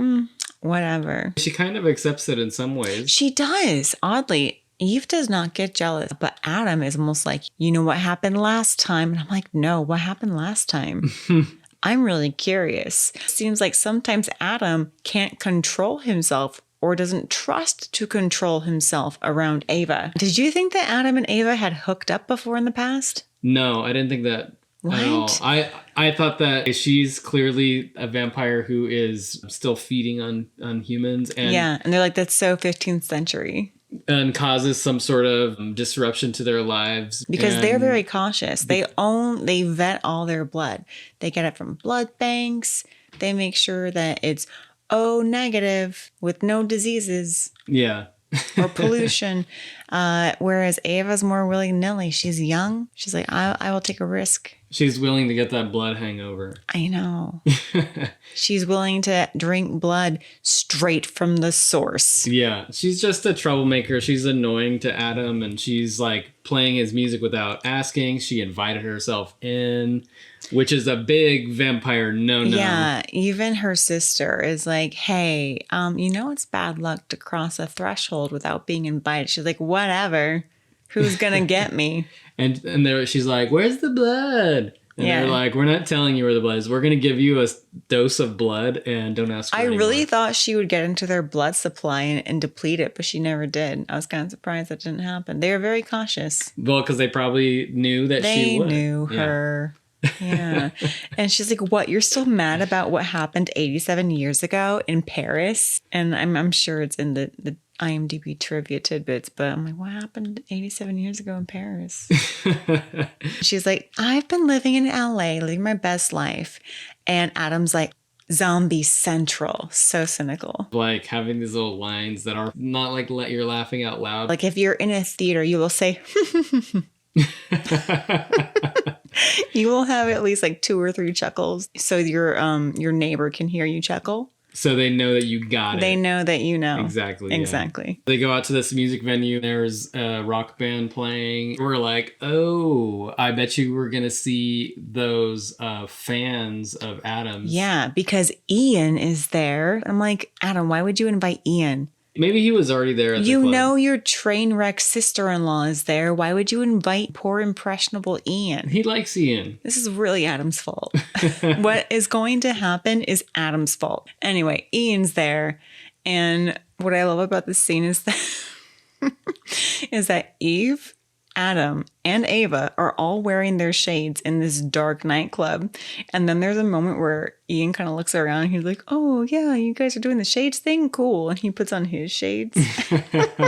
[SPEAKER 1] whatever.
[SPEAKER 2] She kind of accepts it in some ways.
[SPEAKER 1] She does. Oddly, Eve does not get jealous, but Adam is almost like, you know what happened last time? And I'm like, no, what happened last time? I'm really curious. Seems like sometimes Adam can't control himself or doesn't trust to control himself around Ava. Did you think that Adam and Ava had hooked up before in the past?
[SPEAKER 2] No, I didn't think that.
[SPEAKER 1] What?
[SPEAKER 2] At all. I thought that she's clearly a vampire who is still feeding on humans and
[SPEAKER 1] they're like, that's so 15th century.
[SPEAKER 2] And causes some sort of disruption to their lives.
[SPEAKER 1] Because they're very cautious. They vet all their blood. They get it from blood banks. They make sure that it's O negative with no diseases.
[SPEAKER 2] Yeah.
[SPEAKER 1] Or pollution. Whereas Ava's more willy-nilly. She's young. She's like, I will take a risk.
[SPEAKER 2] She's willing to get that blood hangover.
[SPEAKER 1] I know. She's willing to drink blood straight from the source.
[SPEAKER 2] Yeah. She's just a troublemaker. She's annoying to Adam and she's like playing his music without asking. She invited herself in, which is a big vampire no-no.
[SPEAKER 1] Yeah. Even her sister is like, hey, you know it's bad luck to cross a threshold without being invited. She's like, whatever. Who's going to get me?
[SPEAKER 2] And there she's like, where's the blood? And they're like, we're not telling you where the blood is. We're going to give you a dose of blood and don't ask for
[SPEAKER 1] I
[SPEAKER 2] any
[SPEAKER 1] really
[SPEAKER 2] more.
[SPEAKER 1] thought she would get into their blood supply and deplete it, but she never did. I was kind of surprised that didn't happen. They were very cautious.
[SPEAKER 2] Well, because they probably knew that she would.
[SPEAKER 1] They knew her. Yeah. And she's like, what? You're still mad about what happened 87 years ago in Paris? And I'm sure it's in the IMDb trivia tidbits, but I'm like, what happened 87 years ago in Paris? She's like, I've been living in LA, living my best life. And Adam's like, zombie central. So cynical.
[SPEAKER 2] Like having these little lines that are not like you're laughing out loud.
[SPEAKER 1] Like if you're in a theater, you will say, you will have at least like 2 or 3 chuckles. So your neighbor can hear you chuckle.
[SPEAKER 2] So they know that you got it.
[SPEAKER 1] They know that you know.
[SPEAKER 2] Exactly.
[SPEAKER 1] Exactly.
[SPEAKER 2] Yeah. They go out to this music venue. There's a rock band playing. We're like, oh, I bet you we're going to see those fans of Adam's.
[SPEAKER 1] Yeah, because Ian is there. I'm like, Adam, why would you invite Ian?
[SPEAKER 2] Maybe he was already there at the
[SPEAKER 1] You
[SPEAKER 2] club.
[SPEAKER 1] know your train wreck sister-in-law is there. Why would you invite poor impressionable Ian?
[SPEAKER 2] He likes Ian.
[SPEAKER 1] This is really Adam's fault. What is going to happen is Adam's fault. Anyway, Ian's there. And what I love about this scene is that Eve, Adam, and Ava are all wearing their shades in this dark nightclub. And then there's a moment where Ian kind of looks around and he's like, oh, yeah, you guys are doing the shades thing? Cool. And he puts on his shades. He's like,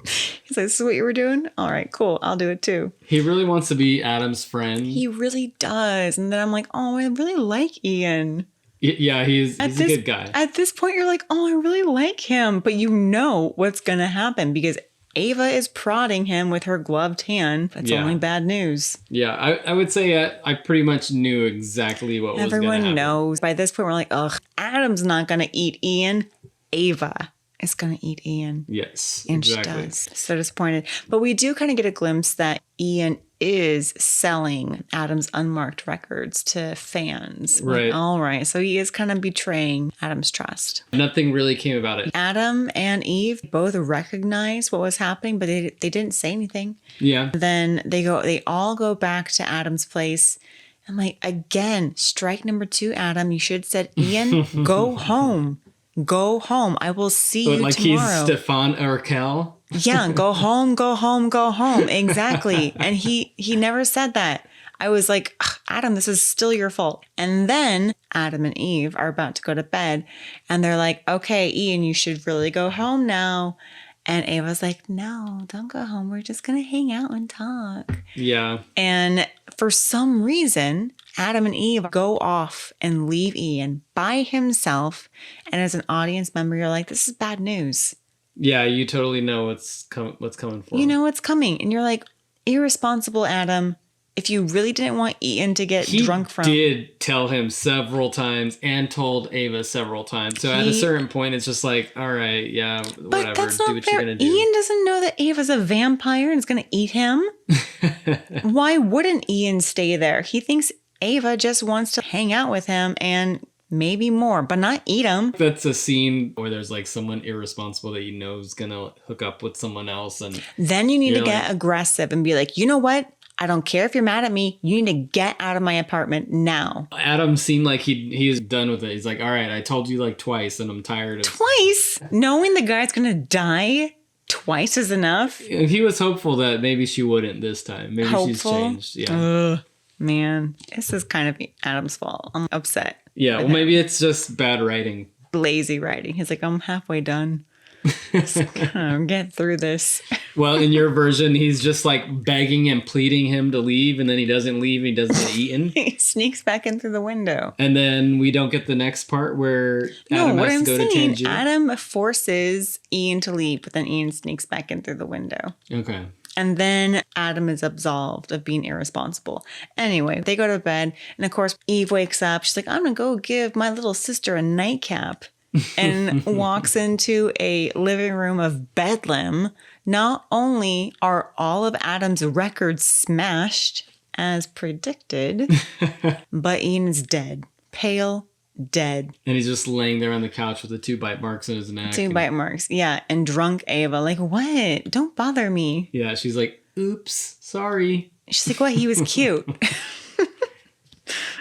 [SPEAKER 1] this is what you were doing? All right, cool. I'll do it too.
[SPEAKER 2] He really wants to be Adam's friend.
[SPEAKER 1] He really does. And then I'm like, oh, I really like Ian.
[SPEAKER 2] Yeah, he's a good guy.
[SPEAKER 1] At this point, you're like, oh, I really like him. But you know what's going to happen because Ava is prodding him with her gloved hand. That's only bad news.
[SPEAKER 2] Yeah, I would say I pretty much knew exactly what was going to happen.
[SPEAKER 1] Everyone knows. By this point, we're like, ugh, Adam's not going to eat Ian. Ava is going to eat Ian.
[SPEAKER 2] Yes,
[SPEAKER 1] and
[SPEAKER 2] exactly.
[SPEAKER 1] she does. So disappointed. But we do kind of get a glimpse that Ian is selling Adam's unmarked records to fans.
[SPEAKER 2] Right.
[SPEAKER 1] Like, all right. So he is kind of betraying Adam's trust.
[SPEAKER 2] Nothing really came about it.
[SPEAKER 1] Adam and Eve both recognized what was happening, but they didn't say anything.
[SPEAKER 2] Yeah.
[SPEAKER 1] Then they all go back to Adam's place. I'm like, again, strike number 2, Adam. You should have said, Ian, go home. Go home. I will see you
[SPEAKER 2] like
[SPEAKER 1] tomorrow.
[SPEAKER 2] He's Stefan Urkel.
[SPEAKER 1] Yeah, go home, go home, go home. Exactly. And he never said that. I was like, Adam, this is still your fault. And then Adam and Eve are about to go to bed. And they're like, okay, Ian, you should really go home now. And Ava's like, no, don't go home. We're just going to hang out and talk.
[SPEAKER 2] Yeah.
[SPEAKER 1] And for some reason, Adam and Eve go off and leave Ian by himself. And as an audience member, you're like, this is bad news.
[SPEAKER 2] Yeah, you totally know what's coming for him.
[SPEAKER 1] You know what's coming. And you're like, irresponsible Adam. If you really didn't want Ian to get drunk from...
[SPEAKER 2] He did tell him several times and told Ava several times. So at a certain point, it's just like, all right, yeah, whatever.
[SPEAKER 1] But that's not
[SPEAKER 2] do what
[SPEAKER 1] fair.
[SPEAKER 2] you're going to do.
[SPEAKER 1] Ian doesn't know that Ava's a vampire and is going to eat him. Why wouldn't Ian stay there? He thinks Ava just wants to hang out with him and maybe more, but not eat him.
[SPEAKER 2] That's a scene where there's like someone irresponsible that you know is going to hook up with someone else. And
[SPEAKER 1] then you need to get aggressive and be like, you know what? I don't care if you're mad at me. You need to get out of my apartment now.
[SPEAKER 2] Adam seemed like he's done with it. He's like, all right, I told you like twice and I'm tired of...
[SPEAKER 1] Twice? Knowing the guy's going to die twice is enough?
[SPEAKER 2] He was hopeful that maybe she wouldn't this time. Maybe she's changed. Yeah.
[SPEAKER 1] Ugh, man, this is kind of Adam's fault. I'm upset.
[SPEAKER 2] Yeah, well, maybe it's just bad writing.
[SPEAKER 1] Lazy writing. He's like, I'm halfway done. Just get through this.
[SPEAKER 2] Well, in your version, he's just like begging and pleading him to leave, and then he doesn't leave, and he doesn't get eaten.
[SPEAKER 1] He sneaks back in through the window.
[SPEAKER 2] And then we don't get the next part where Adam has to go to Tangier.
[SPEAKER 1] Adam forces Ian to leave, but then Ian sneaks back in through the window.
[SPEAKER 2] Okay.
[SPEAKER 1] And then Adam is absolved of being irresponsible. Anyway, they go to bed. And of course, Eve wakes up. She's like, I'm going to go give my little sister a nightcap. And walks into a living room of bedlam. Not only are all of Adam's records smashed, as predicted, but Ian's dead. Pale, dead.
[SPEAKER 2] And he's just laying there on the couch with the 2 bite marks in his neck.
[SPEAKER 1] 2 bite marks, yeah. And drunk Ava, like, what? Don't bother me.
[SPEAKER 2] Yeah, she's like, oops, sorry.
[SPEAKER 1] She's like, what? He was cute.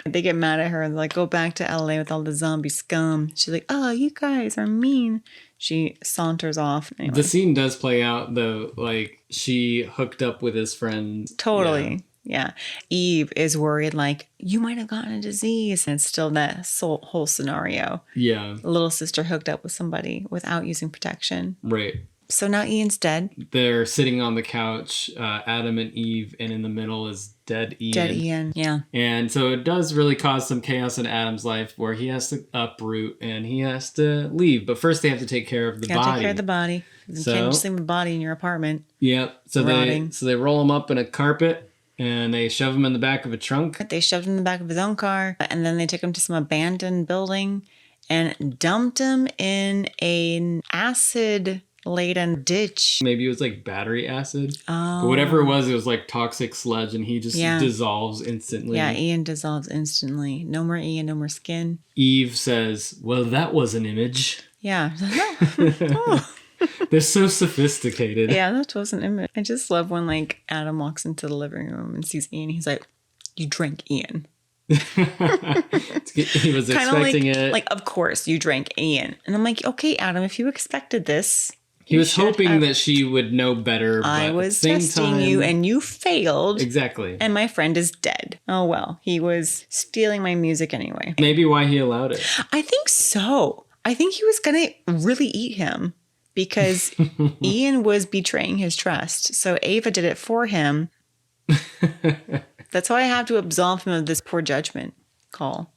[SPEAKER 1] They get mad at her and like, go back to LA with all the zombie scum. She's like, oh, you guys are mean. She saunters off. Anyway.
[SPEAKER 2] The scene does play out though. Like she hooked up with his friend.
[SPEAKER 1] Totally. Yeah. Eve is worried like, you might have gotten a disease. And it's still that whole scenario.
[SPEAKER 2] Yeah.
[SPEAKER 1] Little sister hooked up with somebody without using protection.
[SPEAKER 2] Right.
[SPEAKER 1] So now Ian's dead.
[SPEAKER 2] They're sitting on the couch, Adam and Eve, and in the middle is dead Ian.
[SPEAKER 1] Dead Ian, yeah.
[SPEAKER 2] And so it does really cause some chaos in Adam's life where he has to uproot and he has to leave. But first they have to take care of the body.
[SPEAKER 1] Take care of the body. You can't just leave a body in your apartment.
[SPEAKER 2] Yep. So
[SPEAKER 1] rotting.
[SPEAKER 2] they roll him up in a carpet and they shove him in the back of a trunk.
[SPEAKER 1] They shoved him in the back of his own car. And then they took him to some abandoned building and dumped him in an acid-laden ditch.
[SPEAKER 2] Maybe it was like battery acid.
[SPEAKER 1] Oh.
[SPEAKER 2] But whatever it was like toxic sludge and he just dissolves instantly.
[SPEAKER 1] Yeah, Ian dissolves instantly. No more Ian, no more skin.
[SPEAKER 2] Eve says, well, that was an image.
[SPEAKER 1] Yeah. Oh.
[SPEAKER 2] They're so sophisticated.
[SPEAKER 1] Yeah, that was an image. I just love when like Adam walks into the living room and sees Ian. He's like, you drank Ian.
[SPEAKER 2] He was expecting it.
[SPEAKER 1] Like, of course, you drank Ian. And I'm like, okay, Adam, if you expected this.
[SPEAKER 2] He was hoping that she would know better. But
[SPEAKER 1] I was testing you and you failed.
[SPEAKER 2] Exactly.
[SPEAKER 1] And my friend is dead. Oh, well, he was stealing my music anyway.
[SPEAKER 2] Maybe why he allowed it.
[SPEAKER 1] I think so. I think he was going to really eat him because Ian was betraying his trust. So Ava did it for him. That's why I have to absolve him of this poor judgment call.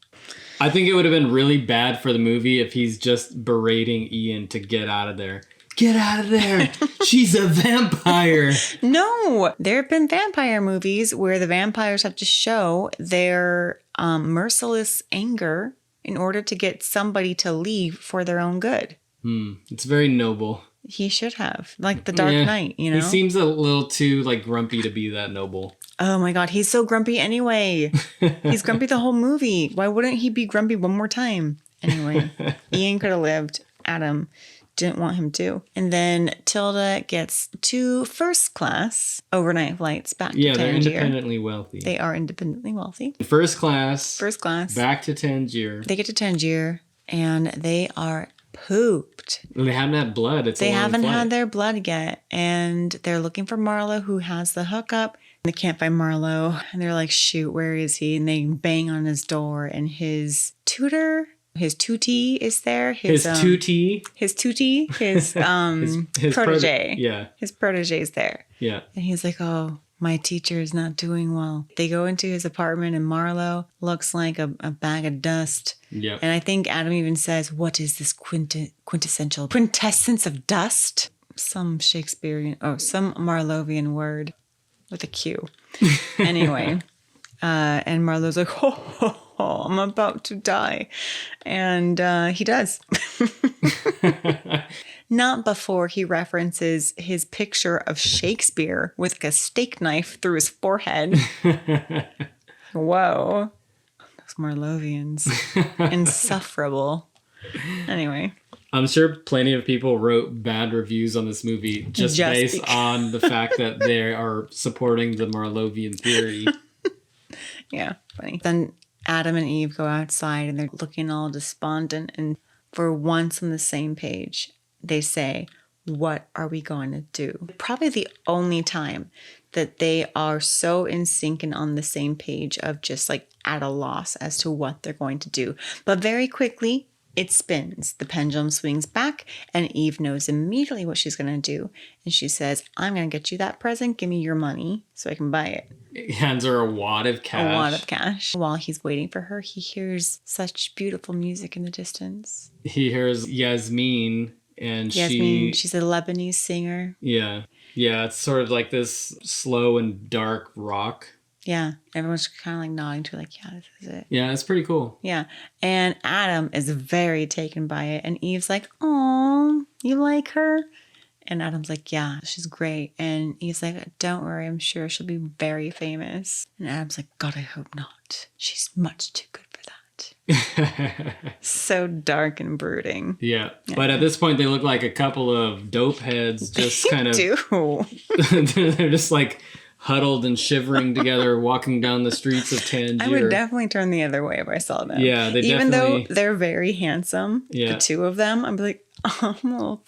[SPEAKER 2] I think it would have been really bad for the movie if he's just berating Ian to get out of there. Get out of there. She's a vampire.
[SPEAKER 1] No, there have been vampire movies where the vampires have to show their merciless anger in order to get somebody to leave for their own good.
[SPEAKER 2] It's very noble.
[SPEAKER 1] He should have. Like the Dark Knight, you know?
[SPEAKER 2] He seems a little too like grumpy to be that noble.
[SPEAKER 1] Oh my God, he's so grumpy anyway. He's grumpy the whole movie. Why wouldn't he be grumpy one more time? Anyway, Ian could have lived. Adam didn't want him to. And then Tilda gets 2 first class overnight flights back to Tangier.
[SPEAKER 2] Yeah, they're independently wealthy.
[SPEAKER 1] They are independently wealthy.
[SPEAKER 2] First class.
[SPEAKER 1] Back
[SPEAKER 2] to Tangier.
[SPEAKER 1] They get to Tangier and they are pooped.
[SPEAKER 2] They haven't had blood.
[SPEAKER 1] They haven't had their blood yet. And they're looking for Marlo, who has the hookup. They can't find Marlo. And they're like, shoot, where is he? And they bang on his door. And his tutor, his tutie is there. His tutie? His protege. His protege is there.
[SPEAKER 2] Yeah.
[SPEAKER 1] And he's like, oh, my teacher is not doing well. They go into his apartment and Marlo looks like a bag of dust.
[SPEAKER 2] Yep.
[SPEAKER 1] And I think Adam even says, what is this quintessence of dust? Some Marlovian word with a Q. Anyway. And Marlo's like, I'm about to die. And he does. Not before he references his picture of Shakespeare with like a steak knife through his forehead. Whoa. Those Marlovians. Insufferable. Anyway.
[SPEAKER 2] I'm sure plenty of people wrote bad reviews on this movie just based on the fact that they are supporting the Marlovian theory.
[SPEAKER 1] Yeah, funny. Then Adam and Eve go outside and they're looking all despondent. And for once on the same page, they say, what are we going to do? Probably the only time that they are so in sync and on the same page of just like at a loss as to what they're going to do. But very quickly, it spins. The pendulum swings back and Eve knows immediately what she's going to do. And she says, I'm going to get you that present. Give me your money so I can buy it.
[SPEAKER 2] He hands her a wad of cash.
[SPEAKER 1] While he's waiting for her, he hears such beautiful music in the distance.
[SPEAKER 2] He hears Yasmin and
[SPEAKER 1] she's a Lebanese singer.
[SPEAKER 2] Yeah. Yeah, it's sort of like this slow and dark rock.
[SPEAKER 1] Yeah, everyone's kind of like nodding to like, yeah, this is it.
[SPEAKER 2] Yeah, it's pretty cool.
[SPEAKER 1] Yeah, and Adam is very taken by it. And Eve's like, oh, you like her? And Adam's like, yeah, she's great. And Eve's like, don't worry, I'm sure she'll be very famous. And Adam's like, God, I hope not. She's much too good for that. So dark and brooding.
[SPEAKER 2] Yeah, but at this point, they look like a couple of dope heads just kind of...
[SPEAKER 1] do.
[SPEAKER 2] They're just like huddled and shivering together, walking down the streets of Tangier.
[SPEAKER 1] I would definitely turn the other way if I saw them.
[SPEAKER 2] Yeah, they
[SPEAKER 1] Even
[SPEAKER 2] definitely...
[SPEAKER 1] though they're very handsome, the two of them, I'm like, oh, I'm a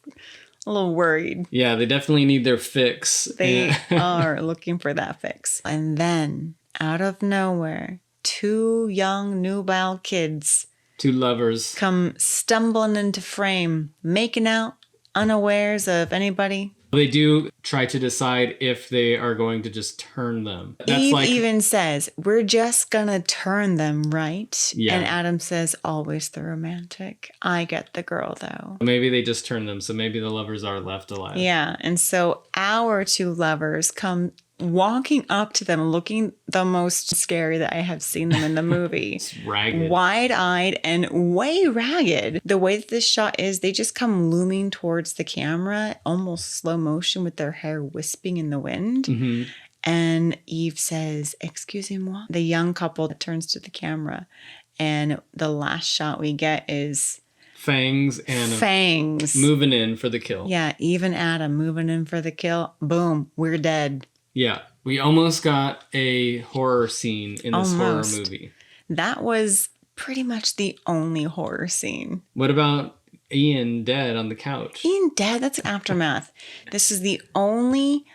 [SPEAKER 1] little worried.
[SPEAKER 2] Yeah, they definitely need their fix.
[SPEAKER 1] They are looking for that fix. And then, out of nowhere, two young, nubile kids,
[SPEAKER 2] two lovers,
[SPEAKER 1] come stumbling into frame, making out, unawares of anybody.
[SPEAKER 2] They do try to decide if they are going to just turn them.
[SPEAKER 1] Eve even says, we're just gonna turn them, right?
[SPEAKER 2] Yeah.
[SPEAKER 1] And Adam says, always the romantic. I get the girl, though.
[SPEAKER 2] Maybe they just turn them, so maybe the lovers are left alive.
[SPEAKER 1] Yeah, and so our two lovers come walking up to them, looking the most scary that I have seen them in the movie.
[SPEAKER 2] It's ragged.
[SPEAKER 1] Wide-eyed and way ragged. The way that this shot is, they just come looming towards the camera, almost slow motion with their hair wisping in the wind.
[SPEAKER 2] Mm-hmm.
[SPEAKER 1] And Eve says, excusez-moi. The young couple turns to the camera, and the last shot we get is...
[SPEAKER 2] Fangs moving in for the kill.
[SPEAKER 1] Yeah, Eve and Adam moving in for the kill. Boom, we're dead.
[SPEAKER 2] Yeah, we almost got a horror scene in this horror movie.
[SPEAKER 1] That was pretty much the only horror scene.
[SPEAKER 2] What about Ian dead on the couch?
[SPEAKER 1] Ian dead? That's an aftermath. This is the only,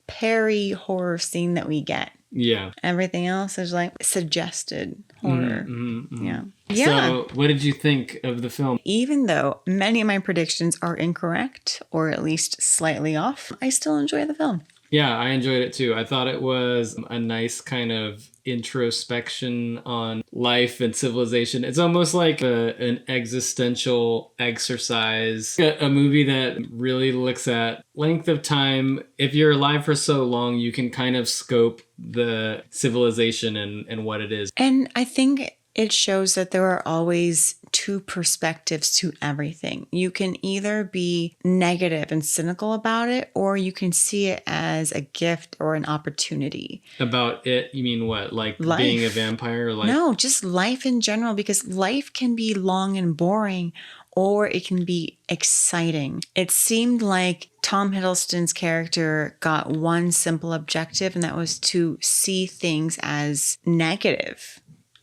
[SPEAKER 1] Perry horror scene that we get.
[SPEAKER 2] Yeah.
[SPEAKER 1] Everything else is, suggested horror.
[SPEAKER 2] Mm-hmm.
[SPEAKER 1] Yeah.
[SPEAKER 2] So, what did you think of the film?
[SPEAKER 1] Even though many of my predictions are incorrect, or at least slightly off, I still enjoy the film.
[SPEAKER 2] Yeah, I enjoyed it too. I thought it was a nice kind of introspection on life and civilization. It's almost like an existential exercise. A movie that really looks at length of time. If you're alive for so long, you can kind of scope the civilization and what it is.
[SPEAKER 1] And I think it shows that there are always two perspectives to everything. You can either be negative and cynical about it, or you can see it as a gift or an opportunity.
[SPEAKER 2] About it, you mean what? Like
[SPEAKER 1] life.
[SPEAKER 2] Being a vampire?
[SPEAKER 1] No, just life in general, because life can be long and boring, or it can be exciting. It seemed like Tom Hiddleston's character got one simple objective, and that was to see things as negative.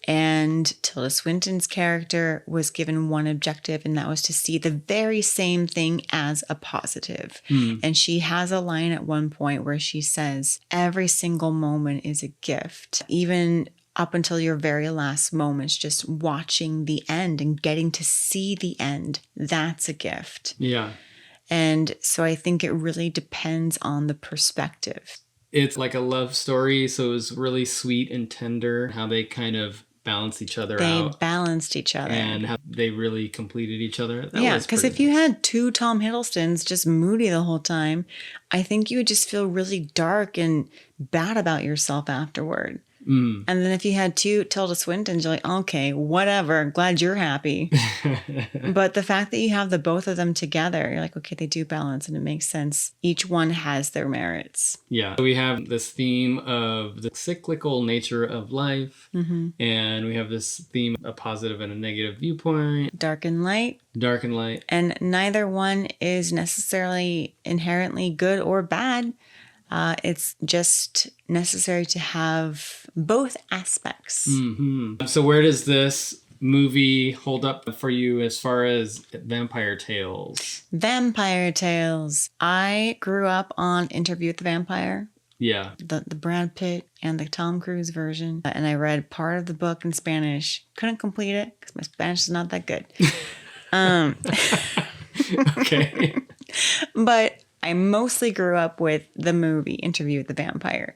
[SPEAKER 1] And Tilda Swinton's character was given one objective, and that was to see the very same thing as a positive. And she has a line at one point where she says, every single moment is a gift. Even up until your very last moments, just watching the end and getting to see the end, that's a gift.
[SPEAKER 2] Yeah.
[SPEAKER 1] And so I think it really depends on the perspective.
[SPEAKER 2] It's like a love story, so it was really sweet and tender how they kind of balanced each other out.
[SPEAKER 1] They balanced each other.
[SPEAKER 2] And how they really completed each other.
[SPEAKER 1] Yeah, because if you had two Tom Hiddlestons just moody the whole time, I think you would just feel really dark and bad about yourself afterward. And then if you had two Tilda Swintons, you're like, okay, whatever. Glad you're happy. But the fact that you have the both of them together, you're like, okay, they do balance and it makes sense. Each one has their merits.
[SPEAKER 2] Yeah. We have this theme of the cyclical nature of life. And we have this theme, a positive and a negative viewpoint.
[SPEAKER 1] Dark and light.
[SPEAKER 2] Dark and light.
[SPEAKER 1] And neither one is necessarily inherently good or bad. It's just necessary to have both aspects.
[SPEAKER 2] So where does this movie hold up for you as far as vampire tales?
[SPEAKER 1] Vampire tales. I grew up on Interview with the Vampire.
[SPEAKER 2] Yeah.
[SPEAKER 1] The Brad Pitt and the Tom Cruise version. And I read part of the book in Spanish. Couldn't complete it because my Spanish is not that good.
[SPEAKER 2] Okay.
[SPEAKER 1] But I mostly grew up with the movie Interview with the Vampire.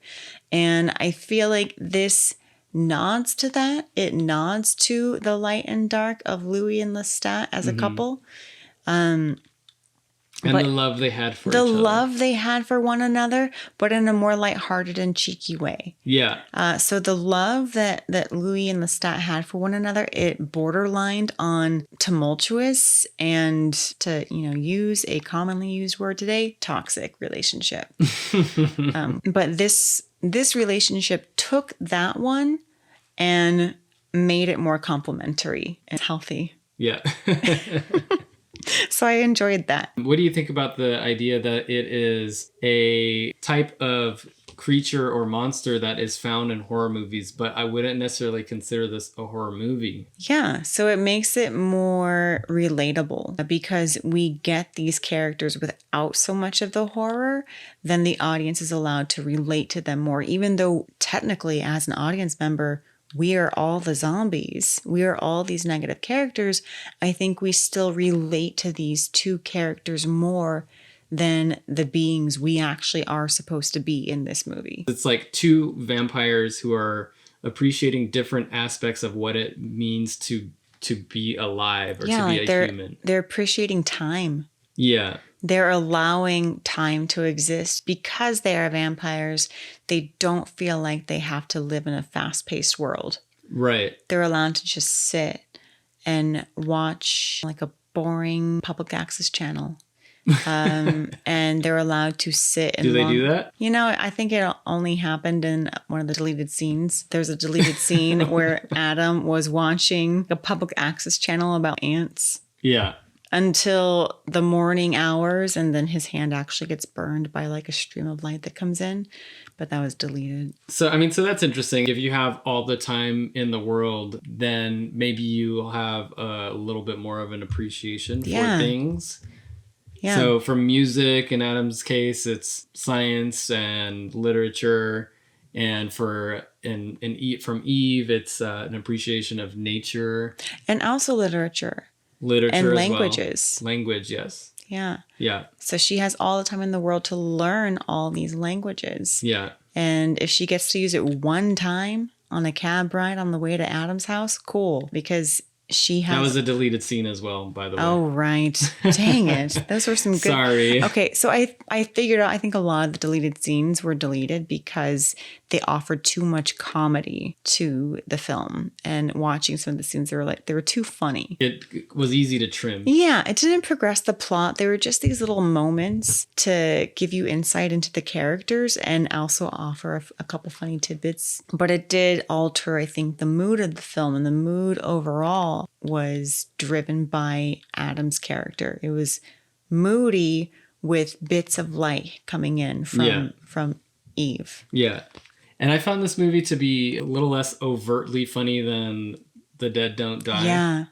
[SPEAKER 1] And I feel like this nods to that. It nods to the light and dark of Louis and Lestat as a couple.
[SPEAKER 2] And the love they had for each other.
[SPEAKER 1] The love they had for one another, but in a more lighthearted and cheeky way.
[SPEAKER 2] Yeah.
[SPEAKER 1] So the love that Louis and Lestat had for one another, it borderlined on tumultuous and, to use a commonly used word today, toxic relationship. But this relationship took that one and made it more complementary and healthy.
[SPEAKER 2] Yeah.
[SPEAKER 1] So I enjoyed that.
[SPEAKER 2] What do you think about the idea that it is a type of creature or monster that is found in horror movies, but I wouldn't necessarily consider this a horror movie?
[SPEAKER 1] Yeah, so it makes it more relatable because we get these characters without so much of the horror, then the audience is allowed to relate to them more, even though technically as an audience member, we are all the zombies. We are all these negative characters. I think we still relate to these two characters more than the beings we actually are supposed to be in this movie.
[SPEAKER 2] It's like two vampires who are appreciating different aspects of what it means to be alive or to be a human.
[SPEAKER 1] They're appreciating time.
[SPEAKER 2] Yeah.
[SPEAKER 1] They're allowing time to exist because they are vampires. They don't feel like they have to live in a fast-paced world.
[SPEAKER 2] Right.
[SPEAKER 1] They're allowed to just sit and watch like a boring public access channel. And they're allowed to sit and
[SPEAKER 2] do they do that?
[SPEAKER 1] You know, I think it only happened in one of the deleted scenes. There's a deleted scene where Adam was watching a public access channel about ants.
[SPEAKER 2] Yeah.
[SPEAKER 1] Until the morning hours, and then his hand actually gets burned by like a stream of light that comes in, but that was deleted.
[SPEAKER 2] So that's interesting. If you have all the time in the world, then maybe you'll have a little bit more of an appreciation for things. Yeah. So for music, in Adam's case, it's science and literature, and from Eve, it's an appreciation of nature
[SPEAKER 1] and also literature.
[SPEAKER 2] And
[SPEAKER 1] languages.
[SPEAKER 2] Well. Language, yes.
[SPEAKER 1] Yeah.
[SPEAKER 2] Yeah.
[SPEAKER 1] So she has all the time in the world to learn all these languages.
[SPEAKER 2] Yeah.
[SPEAKER 1] And if she gets to use it one time on a cab ride on the way to Adam's house, cool. Because she has...
[SPEAKER 2] That was a deleted scene as well, by the way.
[SPEAKER 1] Oh, right. Dang it. Those were some good...
[SPEAKER 2] Sorry.
[SPEAKER 1] Okay, so I figured out, I think a lot of the deleted scenes were deleted because they offered too much comedy to the film. And watching some of the scenes, they were too funny.
[SPEAKER 2] It was easy to trim.
[SPEAKER 1] Yeah, it didn't progress the plot. They were just these little moments to give you insight into the characters and also offer a couple funny tidbits. But it did alter, I think, the mood of the film, and the mood overall was driven by Adam's character. It was moody with bits of light coming in from Eve.
[SPEAKER 2] Yeah. And I found this movie to be a little less overtly funny than The Dead Don't Die.
[SPEAKER 1] Yeah.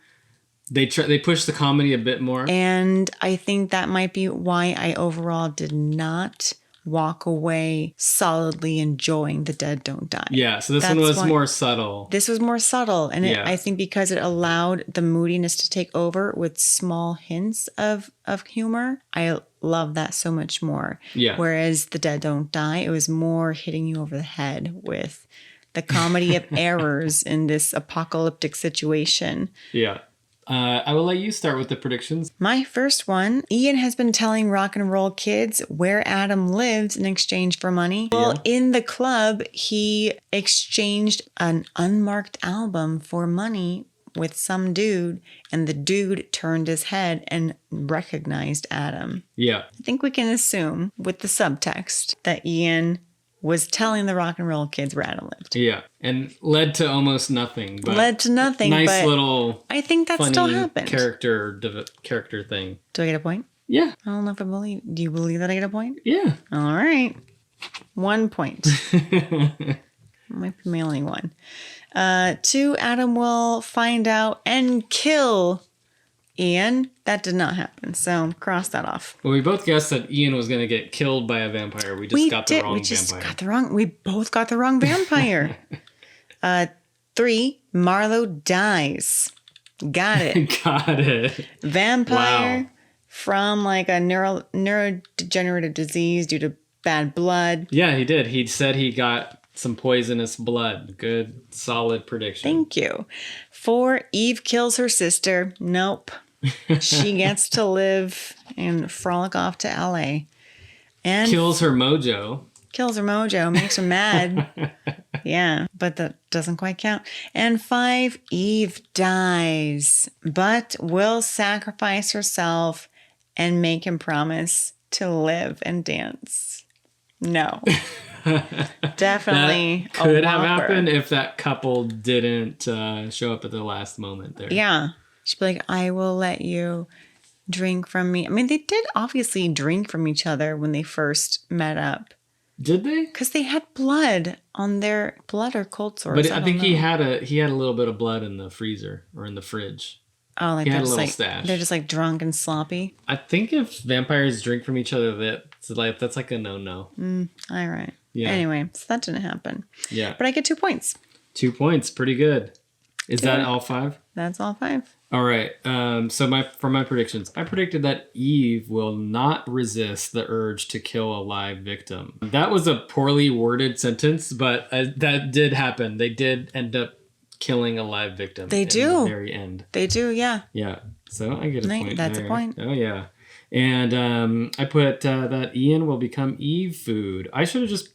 [SPEAKER 2] They pushed the comedy a bit more.
[SPEAKER 1] And I think that might be why I overall did not walk away solidly enjoying The Dead Don't Die.
[SPEAKER 2] Yeah, so this one was more subtle.
[SPEAKER 1] This was more subtle. And I think because it allowed the moodiness to take over with small hints of humor, I love that so much more.
[SPEAKER 2] Yeah.
[SPEAKER 1] Whereas The Dead Don't Die, it was more hitting you over the head with the comedy of errors in this apocalyptic situation.
[SPEAKER 2] Yeah. I will let you start with the predictions.
[SPEAKER 1] My first one, Ian has been telling rock and roll kids where Adam lives in exchange for money. Yeah. Well, in the club, he exchanged an unmarked album for money with some dude, and the dude turned his head and recognized Adam.
[SPEAKER 2] Yeah.
[SPEAKER 1] I think we can assume with the subtext that Ian was telling the rock and roll kids where Adam lived.
[SPEAKER 2] Yeah, and led to almost nothing. But
[SPEAKER 1] nice
[SPEAKER 2] but little.
[SPEAKER 1] I think that still happened.
[SPEAKER 2] Character thing.
[SPEAKER 1] Do I get a point?
[SPEAKER 2] Yeah.
[SPEAKER 1] I don't know if I believe. Do you believe that I get a point?
[SPEAKER 2] Yeah.
[SPEAKER 1] All right. 1 point. Might be my only one. 2, Adam will find out and kill Ian. That did not happen, so cross that off.
[SPEAKER 2] Well, we both guessed that Ian was going to get killed by a vampire. We got the wrong vampire.
[SPEAKER 1] We both got the wrong vampire. 3, Marlo dies. Got it.
[SPEAKER 2] Got it.
[SPEAKER 1] Vampire from like a neurodegenerative disease due to bad blood.
[SPEAKER 2] Yeah, he did. He said he got some poisonous blood. Good, solid prediction.
[SPEAKER 1] Thank you. 4, Eve kills her sister. Nope. She gets to live and frolic off to LA. And
[SPEAKER 2] kills her mojo.
[SPEAKER 1] Makes her mad. Yeah, but that doesn't quite count. And 5, Eve dies, but will sacrifice herself and make him promise to live and dance. No. Definitely
[SPEAKER 2] that could have happened if that couple didn't show up at the last moment there.
[SPEAKER 1] Yeah. She'd be like, I will let you drink from me. I mean, they did obviously drink from each other when they first met up.
[SPEAKER 2] Did they?
[SPEAKER 1] Because they had blood on their blood or cold sores.
[SPEAKER 2] But I think he had a little bit of blood in the freezer or in the fridge.
[SPEAKER 1] Oh, like
[SPEAKER 2] he
[SPEAKER 1] they're
[SPEAKER 2] had a
[SPEAKER 1] just
[SPEAKER 2] little
[SPEAKER 1] like
[SPEAKER 2] stash.
[SPEAKER 1] they're just like drunk and sloppy.
[SPEAKER 2] I think if vampires drink from each other, that's like a no-no.
[SPEAKER 1] All right.
[SPEAKER 2] Yeah.
[SPEAKER 1] Anyway, so that didn't happen.
[SPEAKER 2] Yeah.
[SPEAKER 1] But I get 2 points.
[SPEAKER 2] 2 points, pretty good. Is that all 5?
[SPEAKER 1] That's all 5.
[SPEAKER 2] All right. So for my predictions, I predicted that Eve will not resist the urge to kill a live victim. That was a poorly worded sentence, but that did happen. They did end up killing a live victim.
[SPEAKER 1] They do.
[SPEAKER 2] At the very end.
[SPEAKER 1] They do, yeah.
[SPEAKER 2] Yeah. So I get a point.
[SPEAKER 1] That's
[SPEAKER 2] there.
[SPEAKER 1] a point.
[SPEAKER 2] Oh yeah. And I put that Ian will become Eve food. I should have just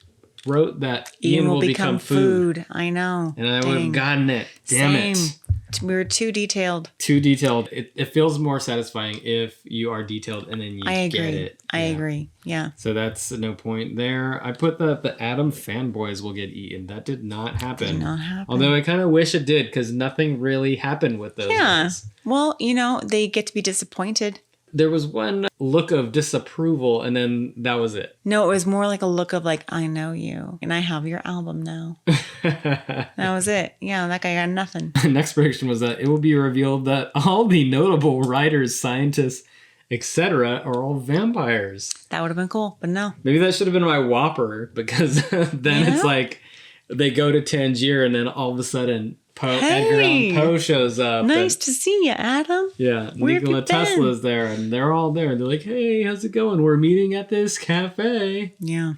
[SPEAKER 2] wrote that Ian will become food.
[SPEAKER 1] I know.
[SPEAKER 2] And I would have gotten it. Damn it.
[SPEAKER 1] We were too detailed.
[SPEAKER 2] Too detailed. It feels more satisfying if you are detailed and then you get it.
[SPEAKER 1] I agree. Yeah.
[SPEAKER 2] So that's no point there. I put that the Adam fanboys will get eaten. That did not happen.
[SPEAKER 1] Did not happen.
[SPEAKER 2] Although I kind of wish it did because nothing really happened with those guys.
[SPEAKER 1] Well, they get to be disappointed.
[SPEAKER 2] There was one look of disapproval and then that was it.
[SPEAKER 1] No, it was more like a look of like, I know you and I have your album now. That was it. Yeah, that guy got nothing.
[SPEAKER 2] Next prediction was that it will be revealed that all the notable writers, scientists, etc. are all vampires.
[SPEAKER 1] That would have been cool, but no.
[SPEAKER 2] Maybe that should have been my Whopper because then it's like they go to Tangier and then all of a sudden Edgar Allan Poe shows up.
[SPEAKER 1] Nice to see you, Adam.
[SPEAKER 2] Yeah,
[SPEAKER 1] Where
[SPEAKER 2] Nikola Tesla's there and they're all there. They're like, hey, how's it going? We're meeting at this cafe.
[SPEAKER 1] Yeah.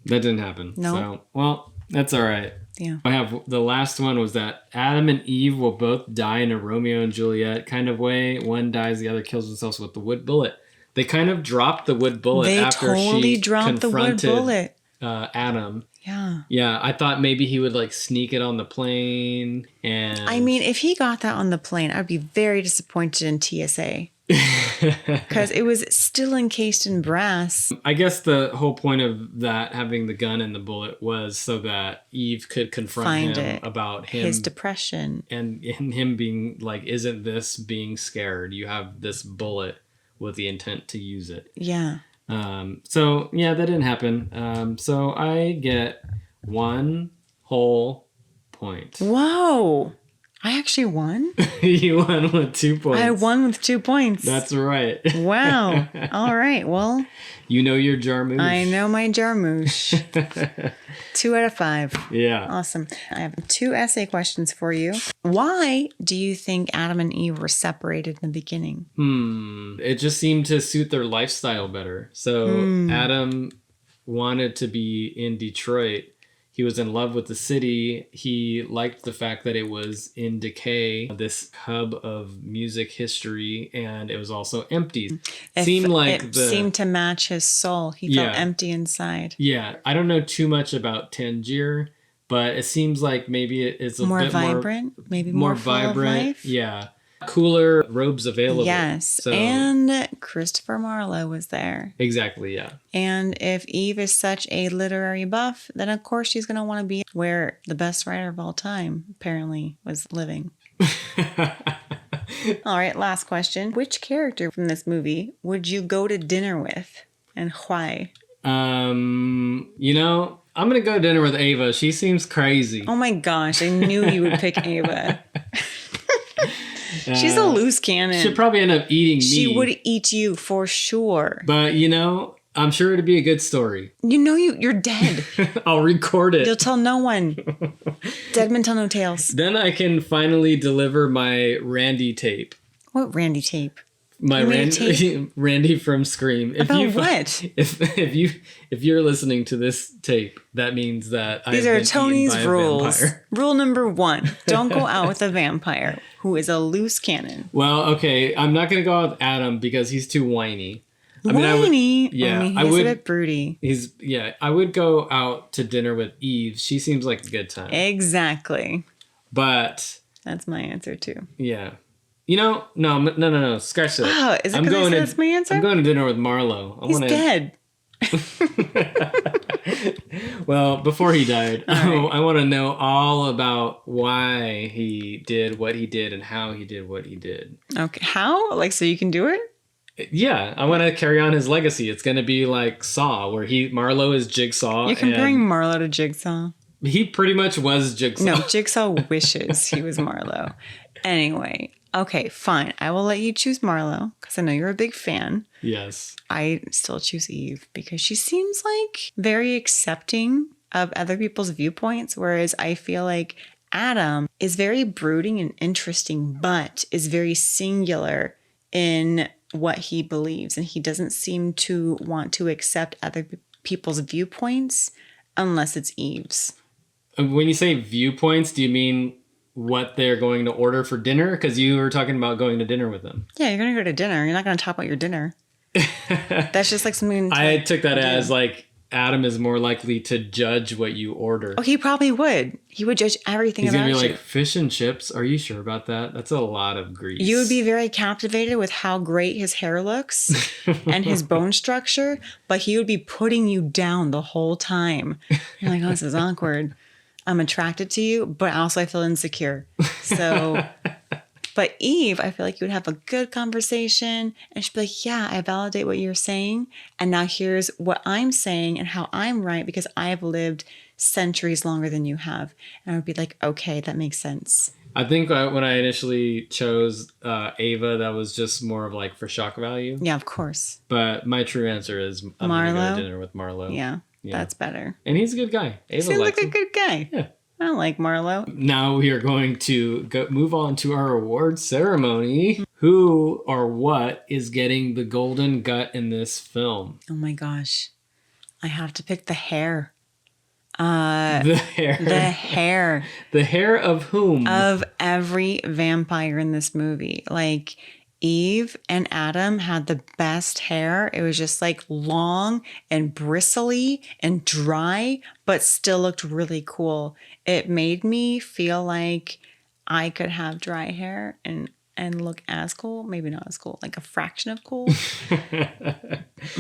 [SPEAKER 2] That didn't happen.
[SPEAKER 1] No.
[SPEAKER 2] So, well, that's all right.
[SPEAKER 1] Yeah.
[SPEAKER 2] I have the last one was that Adam and Eve will both die in a Romeo and Juliet kind of way. One dies, the other kills themselves with the wood bullet. They kind of dropped the wood bullet after she confronted Adam.
[SPEAKER 1] Yeah.
[SPEAKER 2] Yeah, I thought maybe he would like sneak it on the plane and
[SPEAKER 1] I mean, if he got that on the plane, I'd be very disappointed in TSA. Because it was still encased in brass.
[SPEAKER 2] I guess the whole point of that, having the gun and the bullet, was so that Eve could confront him about
[SPEAKER 1] his depression.
[SPEAKER 2] And him being like, isn't this being scared? You have this bullet with the intent to use it.
[SPEAKER 1] Yeah.
[SPEAKER 2] So, yeah, that didn't happen. So I get 1 whole point.
[SPEAKER 1] Whoa. I actually won?
[SPEAKER 2] You won with 2 points.
[SPEAKER 1] I won with 2 points.
[SPEAKER 2] That's right.
[SPEAKER 1] Wow. All right. Well.
[SPEAKER 2] You know your Jarmusch.
[SPEAKER 1] I know my Jarmusch. 2 out of 5.
[SPEAKER 2] Yeah.
[SPEAKER 1] Awesome. I have 2 essay questions for you. Why do you think Adam and Eve were separated in the beginning?
[SPEAKER 2] It just seemed to suit their lifestyle better. So Adam wanted to be in Detroit. He was in love with the city. He liked the fact that it was in decay, this hub of music history, and it was also empty.
[SPEAKER 1] It seemed to match his soul. He felt empty inside.
[SPEAKER 2] Yeah. I don't know too much about Tangier, but it seems like maybe it's a
[SPEAKER 1] more
[SPEAKER 2] bit
[SPEAKER 1] vibrant, maybe more vibrant. Full of life.
[SPEAKER 2] Yeah. Cooler robes available.
[SPEAKER 1] Yes. So, and Christopher Marlowe was there.
[SPEAKER 2] Exactly, yeah.
[SPEAKER 1] And if Eve is such a literary buff, then of course she's going to want to be where the best writer of all time apparently was living. All right, last question. Which character from this movie would you go to dinner with and why?
[SPEAKER 2] I'm going to go to dinner with Ava. She seems crazy.
[SPEAKER 1] Oh my gosh, I knew you would pick Ava. She's a loose cannon.
[SPEAKER 2] She'll probably end up eating me.
[SPEAKER 1] She would eat you for sure.
[SPEAKER 2] But, I'm sure it'd be a good story.
[SPEAKER 1] You're dead.
[SPEAKER 2] I'll record it.
[SPEAKER 1] You'll tell no one. Dead men tell no tales.
[SPEAKER 2] Then I can finally deliver my Randy tape.
[SPEAKER 1] What Randy tape?
[SPEAKER 2] My Randy from Scream.
[SPEAKER 1] What?
[SPEAKER 2] If you're listening to this tape, that means that
[SPEAKER 1] these are Tony's rules. Rule number 1: don't go out with a vampire who is a loose cannon.
[SPEAKER 2] Well, okay, I'm not gonna go out with Adam because he's too whiny.
[SPEAKER 1] Whiny?
[SPEAKER 2] He's
[SPEAKER 1] a bit broody.
[SPEAKER 2] I would go out to dinner with Eve. She seems like a good time.
[SPEAKER 1] Exactly.
[SPEAKER 2] But
[SPEAKER 1] that's my answer too.
[SPEAKER 2] Yeah. No. Scratch that.
[SPEAKER 1] Oh, is it because that's my answer?
[SPEAKER 2] I'm going to dinner with Marlowe.
[SPEAKER 1] He's dead.
[SPEAKER 2] Well, before he died,
[SPEAKER 1] right.
[SPEAKER 2] I want to know all about why he did what he did and how he did what he did.
[SPEAKER 1] Okay. How? So you can do it?
[SPEAKER 2] Yeah, I want to carry on his legacy. It's going to be like Saw, where Marlo is Jigsaw.
[SPEAKER 1] You're comparing Marlo to Jigsaw?
[SPEAKER 2] He pretty much was Jigsaw.
[SPEAKER 1] No, Jigsaw wishes he was Marlo. Anyway, okay, fine. I will let you choose Marlo because I know you're a big fan.
[SPEAKER 2] Yes.
[SPEAKER 1] I still choose Eve because she seems like very accepting of other people's viewpoints, whereas I feel like Adam is very brooding and interesting, but is very singular in what he believes, and he doesn't seem to want to accept other people's viewpoints unless it's Eve's.
[SPEAKER 2] When you say viewpoints, do you mean what they're going to order for dinner? Because you were talking about going to dinner with them.
[SPEAKER 1] Yeah, you're going to go to dinner. You're not going to talk about your dinner. That's just like something
[SPEAKER 2] I took that as like Adam is more likely to judge what you order.
[SPEAKER 1] Oh, he probably would. He would judge everything
[SPEAKER 2] He's
[SPEAKER 1] about you.
[SPEAKER 2] He's going to be like, fish and chips? Are you sure about that? That's a lot of grease.
[SPEAKER 1] You would be very captivated with how great his hair looks and his bone structure, but he would be putting you down the whole time. You're like, oh, this is awkward. I'm attracted to you, but also I feel insecure. So, but Eve, I feel like you would have a good conversation and she'd be like, yeah, I validate what you're saying. And now here's what I'm saying and how I'm right because I have lived centuries longer than you have. And I would be like, okay, that makes sense.
[SPEAKER 2] I think when I initially chose Ava, that was just more of like for shock value.
[SPEAKER 1] Yeah, of course.
[SPEAKER 2] But my true answer is I'm going to go to dinner with Marlo.
[SPEAKER 1] Yeah, that's better.
[SPEAKER 2] And he's a good guy. Ava
[SPEAKER 1] seems like a good guy.
[SPEAKER 2] Yeah.
[SPEAKER 1] I like Marlo.
[SPEAKER 2] Now we are going to move on to our award ceremony. Who or what is getting the golden gut in this film?
[SPEAKER 1] Oh my gosh. I have to pick the hair.
[SPEAKER 2] The hair.
[SPEAKER 1] The hair.
[SPEAKER 2] The hair of whom?
[SPEAKER 1] Of every vampire in this movie. Like Eve and Adam had the best hair. It was just like long and bristly and dry, but still looked really cool. It made me feel like I could have dry hair and look as cool. Maybe not as cool, like a fraction of cool.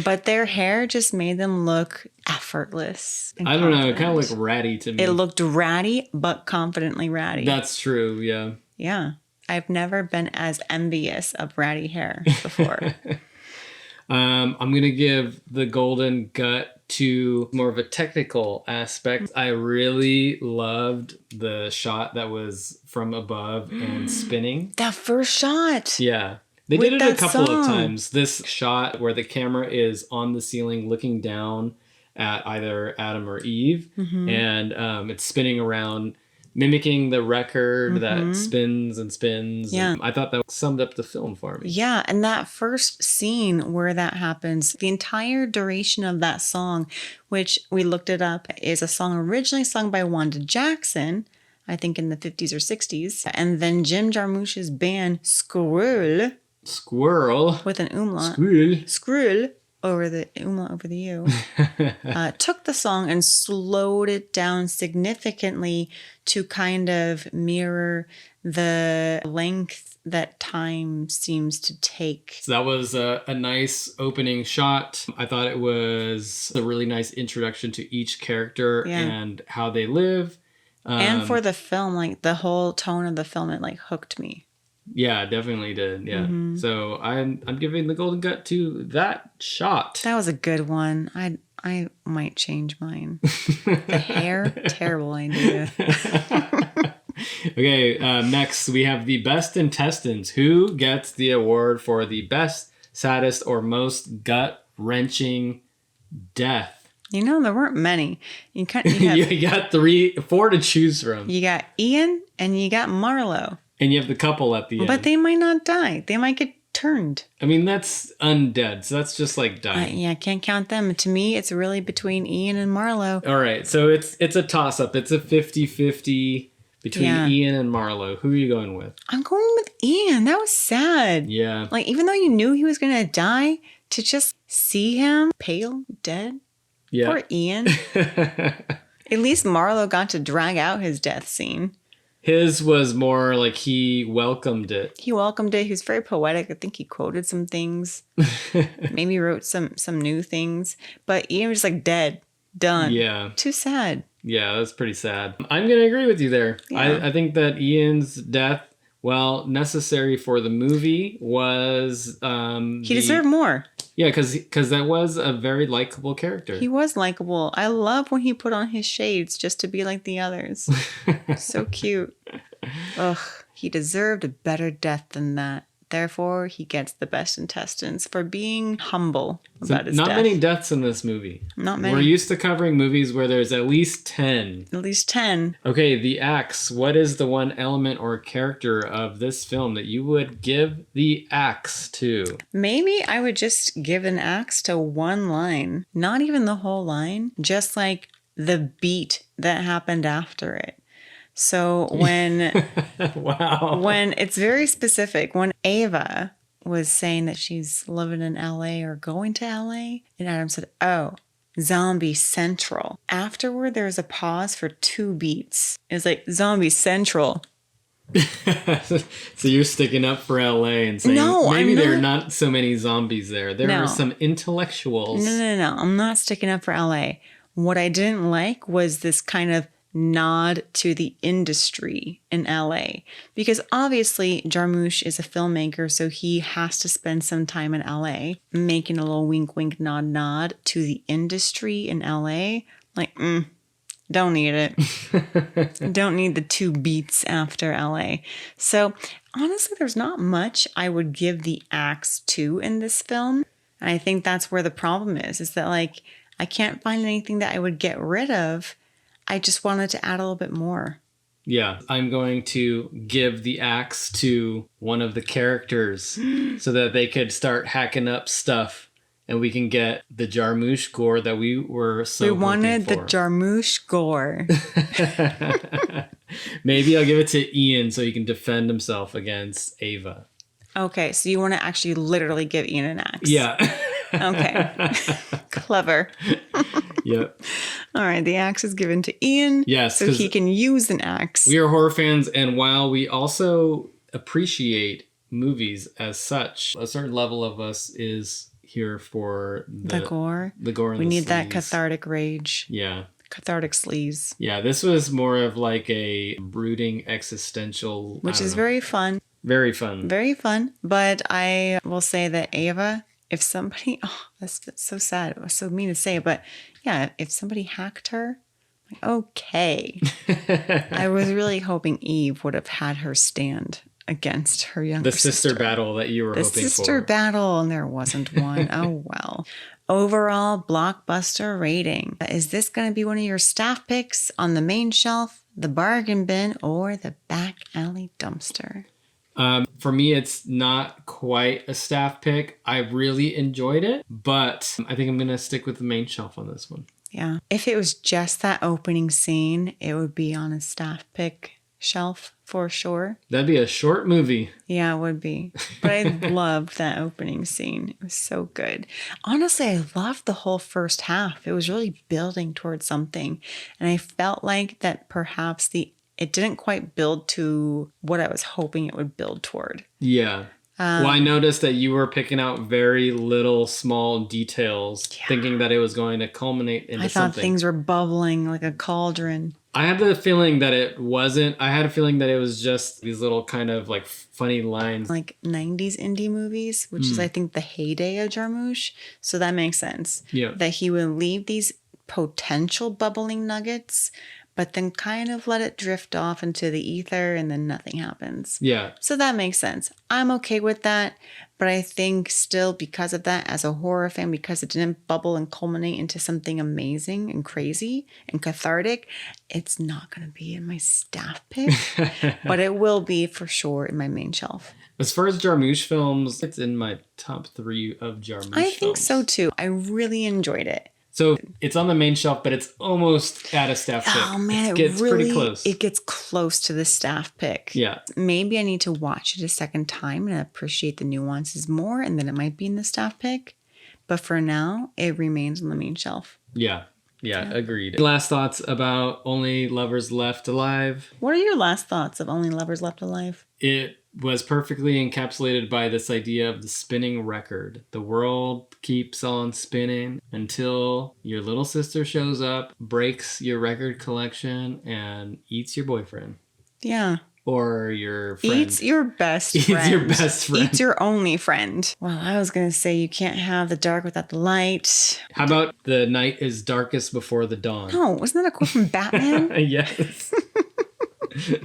[SPEAKER 1] But their hair just made them look effortless.
[SPEAKER 2] I don't know. It kind of looked ratty to me.
[SPEAKER 1] It looked ratty, but confidently ratty.
[SPEAKER 2] That's true. Yeah.
[SPEAKER 1] Yeah. I've never been as envious of ratty hair before.
[SPEAKER 2] I'm going to give the golden gut to more of a technical aspect. I really loved the shot that was from above and spinning.
[SPEAKER 1] That first shot.
[SPEAKER 2] Yeah. They did it a couple of times. This shot where the camera is on the ceiling looking down at either Adam or Eve. Mm-hmm. And it's spinning around, mimicking the record that spins and spins.
[SPEAKER 1] Yeah.
[SPEAKER 2] And I thought that summed up the film for me.
[SPEAKER 1] Yeah. And that first scene where that happens, the entire duration of that song, which we looked it up, is a song originally sung by Wanda Jackson, I think in the 50s or 60s. And then Jim Jarmusch's band Squirrel with an umlaut. Squirrel. Over the umlaut over the U, took the song and slowed it down significantly to kind of mirror the length that time seems to take.
[SPEAKER 2] So that was a nice opening shot. I thought it was a really nice introduction to each character and how they live.
[SPEAKER 1] And for the film, like the whole tone of the film, it like hooked me.
[SPEAKER 2] Yeah, definitely did. Yeah. Mm-hmm. So I'm giving the golden gut to that shot.
[SPEAKER 1] That was a good one. I might change mine. The hair, terrible idea.
[SPEAKER 2] Okay, next we have the best intestines. Who gets the award for the best, saddest, or most gut-wrenching death?
[SPEAKER 1] You know, there weren't many. You got
[SPEAKER 2] 4 to choose from.
[SPEAKER 1] You got Ian and you got Marlo.
[SPEAKER 2] And you have the couple at the end.
[SPEAKER 1] But they might not die. They might get turned.
[SPEAKER 2] I mean, that's undead. So that's just like dying.
[SPEAKER 1] Yeah, I can't count them. To me, it's really between Ian and Marlo.
[SPEAKER 2] All right. So it's a toss-up. It's a 50-50 between Ian and Marlo. Who are you going with?
[SPEAKER 1] I'm going with Ian. That was sad.
[SPEAKER 2] Yeah.
[SPEAKER 1] Like, even though you knew he was going to die, to just see him pale, dead. Yeah. Poor Ian. At least Marlo got to drag out his death scene.
[SPEAKER 2] His was more like he welcomed it.
[SPEAKER 1] He welcomed it. He was very poetic. I think he quoted some things. Maybe wrote some new things. But Ian was just like dead. Done.
[SPEAKER 2] Yeah.
[SPEAKER 1] Too sad.
[SPEAKER 2] Yeah, that's pretty sad. I'm going to agree with you there. Yeah. I think that Ian's death well, necessary for the movie was...
[SPEAKER 1] he deserved more.
[SPEAKER 2] Yeah, because that was a very likable character.
[SPEAKER 1] He was likable. I love when he put on his shades just to be like the others. So cute. Ugh, he deserved a better death than that. Therefore, he gets the best intestines for being humble about his death.
[SPEAKER 2] Not many deaths in this movie.
[SPEAKER 1] Not many.
[SPEAKER 2] We're used to covering movies where there's at least 10.
[SPEAKER 1] At least 10.
[SPEAKER 2] Okay, the axe. What is the one element or character of this film that you would give the axe to?
[SPEAKER 1] Maybe I would just give an axe to one line. Not even the whole line. Just like the beat that happened after it. So when
[SPEAKER 2] wow.
[SPEAKER 1] When it's very specific, when Ava was saying that she's living in LA or going to LA, and Adam said, "Oh, Zombie Central." Afterward, there was a pause for 2 beats. It was like Zombie Central.
[SPEAKER 2] So you're sticking up for LA and saying maybe there are not so many zombies there. There are some intellectuals.
[SPEAKER 1] No. I'm not sticking up for LA. What I didn't like was this kind of nod to the industry in LA, because obviously Jarmusch is a filmmaker, so he has to spend some time in LA making a little wink nod to the industry in LA. Like, don't need it. Don't need the 2 beats after LA. So honestly, there's not much I would give the axe to in this film. And I think that's where the problem is that like I can't find anything that I would get rid of. I just wanted to add a little bit more.
[SPEAKER 2] Yeah, I'm going to give the axe to one of the characters so that they could start hacking up stuff and we can get the Jarmusch gore that we were so hoping for. We wanted
[SPEAKER 1] the Jarmusch gore.
[SPEAKER 2] Maybe I'll give it to Ian so he can defend himself against Ava.
[SPEAKER 1] Okay, so you want to actually literally give Ian an axe.
[SPEAKER 2] Yeah.
[SPEAKER 1] Okay. Clever.
[SPEAKER 2] Yep.
[SPEAKER 1] All right, the axe is given to Ian.
[SPEAKER 2] Yes.
[SPEAKER 1] So he can use an axe.
[SPEAKER 2] We are horror fans, and while we also appreciate movies as such, a certain level of us is here for the gore. The gore and
[SPEAKER 1] we
[SPEAKER 2] the
[SPEAKER 1] need
[SPEAKER 2] sleaze.
[SPEAKER 1] that cathartic rage.
[SPEAKER 2] Yeah.
[SPEAKER 1] Cathartic sleaze.
[SPEAKER 2] Yeah, this was more of like a brooding existential...
[SPEAKER 1] Which is very fun.
[SPEAKER 2] Very fun.
[SPEAKER 1] Very fun. But I will say that Ava... If somebody, that's so sad. It was so mean to say, but yeah, if somebody hacked her, like, okay. I was really hoping Eve would have had her stand against her younger sister.
[SPEAKER 2] The sister battle that you were hoping for.
[SPEAKER 1] The sister battle, and there wasn't one. Oh, well. Overall blockbuster rating. Is this going to be one of your staff picks on the main shelf, the bargain bin, or the back alley dumpster?
[SPEAKER 2] For me, it's not quite a staff pick. I really enjoyed it, but I think I'm going to stick with the main shelf on this one.
[SPEAKER 1] Yeah. If it was just that opening scene, it would be on a staff pick shelf for sure.
[SPEAKER 2] That'd be a short movie.
[SPEAKER 1] Yeah, it would be. But I loved that opening scene. It was so good. Honestly, I loved the whole first half. It was really building towards something. And I felt like that perhaps it didn't quite build to what I was hoping it would build toward.
[SPEAKER 2] Yeah. Well, I noticed that you were picking out very little small details, thinking that it was going to culminate into something. I thought
[SPEAKER 1] things were bubbling like a cauldron.
[SPEAKER 2] I had the feeling that it wasn't. I had a feeling that it was just these little kind of like funny lines.
[SPEAKER 1] Like 90s indie movies, which is, I think, the heyday of Jarmusch. So that makes sense.
[SPEAKER 2] Yeah.
[SPEAKER 1] That he would leave these potential bubbling nuggets, but then kind of let it drift off into the ether and then nothing happens.
[SPEAKER 2] Yeah.
[SPEAKER 1] So that makes sense. I'm okay with that. But I think still because of that, as a horror fan, because it didn't bubble and culminate into something amazing and crazy and cathartic, it's not going to be in my staff pick. But it will be for sure in my main shelf.
[SPEAKER 2] As far as Jarmusch films, it's in my top 3 of Jarmusch films.
[SPEAKER 1] I think so too. I really enjoyed it.
[SPEAKER 2] So it's on the main shelf, but it's almost at a staff pick.
[SPEAKER 1] Oh man,
[SPEAKER 2] it gets pretty close.
[SPEAKER 1] It gets close to the staff pick.
[SPEAKER 2] Yeah.
[SPEAKER 1] Maybe I need to watch it a second time and appreciate the nuances more, and then it might be in the staff pick. But for now, it remains on the main shelf.
[SPEAKER 2] Yeah, agreed. Last thoughts about Only Lovers Left Alive.
[SPEAKER 1] What are your last thoughts of Only Lovers Left Alive?
[SPEAKER 2] It was perfectly encapsulated by this idea of the spinning record. The world keeps on spinning until your little sister shows up, breaks your record collection, and eats your boyfriend.
[SPEAKER 1] Yeah.
[SPEAKER 2] or your friend?
[SPEAKER 1] Eat's your best friend.
[SPEAKER 2] Eat's your best friend.
[SPEAKER 1] Eat's your only friend. Well, I was going to say you can't have the dark without the light.
[SPEAKER 2] How about the night is darkest before the dawn?
[SPEAKER 1] No, wasn't that a quote from Batman?
[SPEAKER 2] Yes.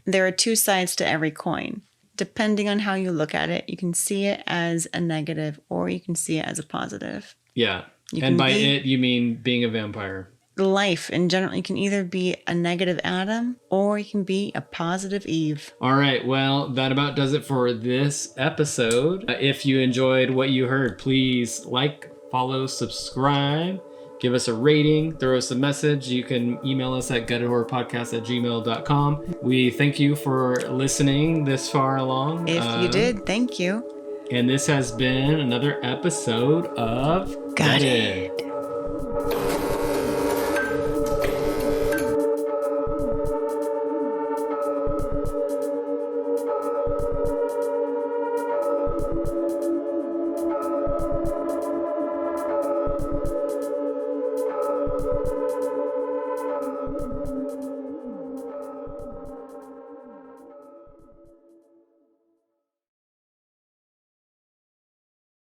[SPEAKER 1] There are two sides to every coin. Depending on how you look at it, you can see it as a negative or you can see it as a positive.
[SPEAKER 2] Yeah.
[SPEAKER 1] You
[SPEAKER 2] And
[SPEAKER 1] can
[SPEAKER 2] by
[SPEAKER 1] be-
[SPEAKER 2] it, you mean being a vampire.
[SPEAKER 1] Life in general, you can either be a negative Adam or you can be a positive Eve.
[SPEAKER 2] All right. Well, that about does it for this episode. If you enjoyed what you heard, please like, follow, subscribe. Give us a rating, throw us a message. You can email us at gutted-horrorpodcast@gmail.com. We thank you for listening this far along.
[SPEAKER 1] If you did, thank you.
[SPEAKER 2] And this has been another episode of
[SPEAKER 1] Gutted.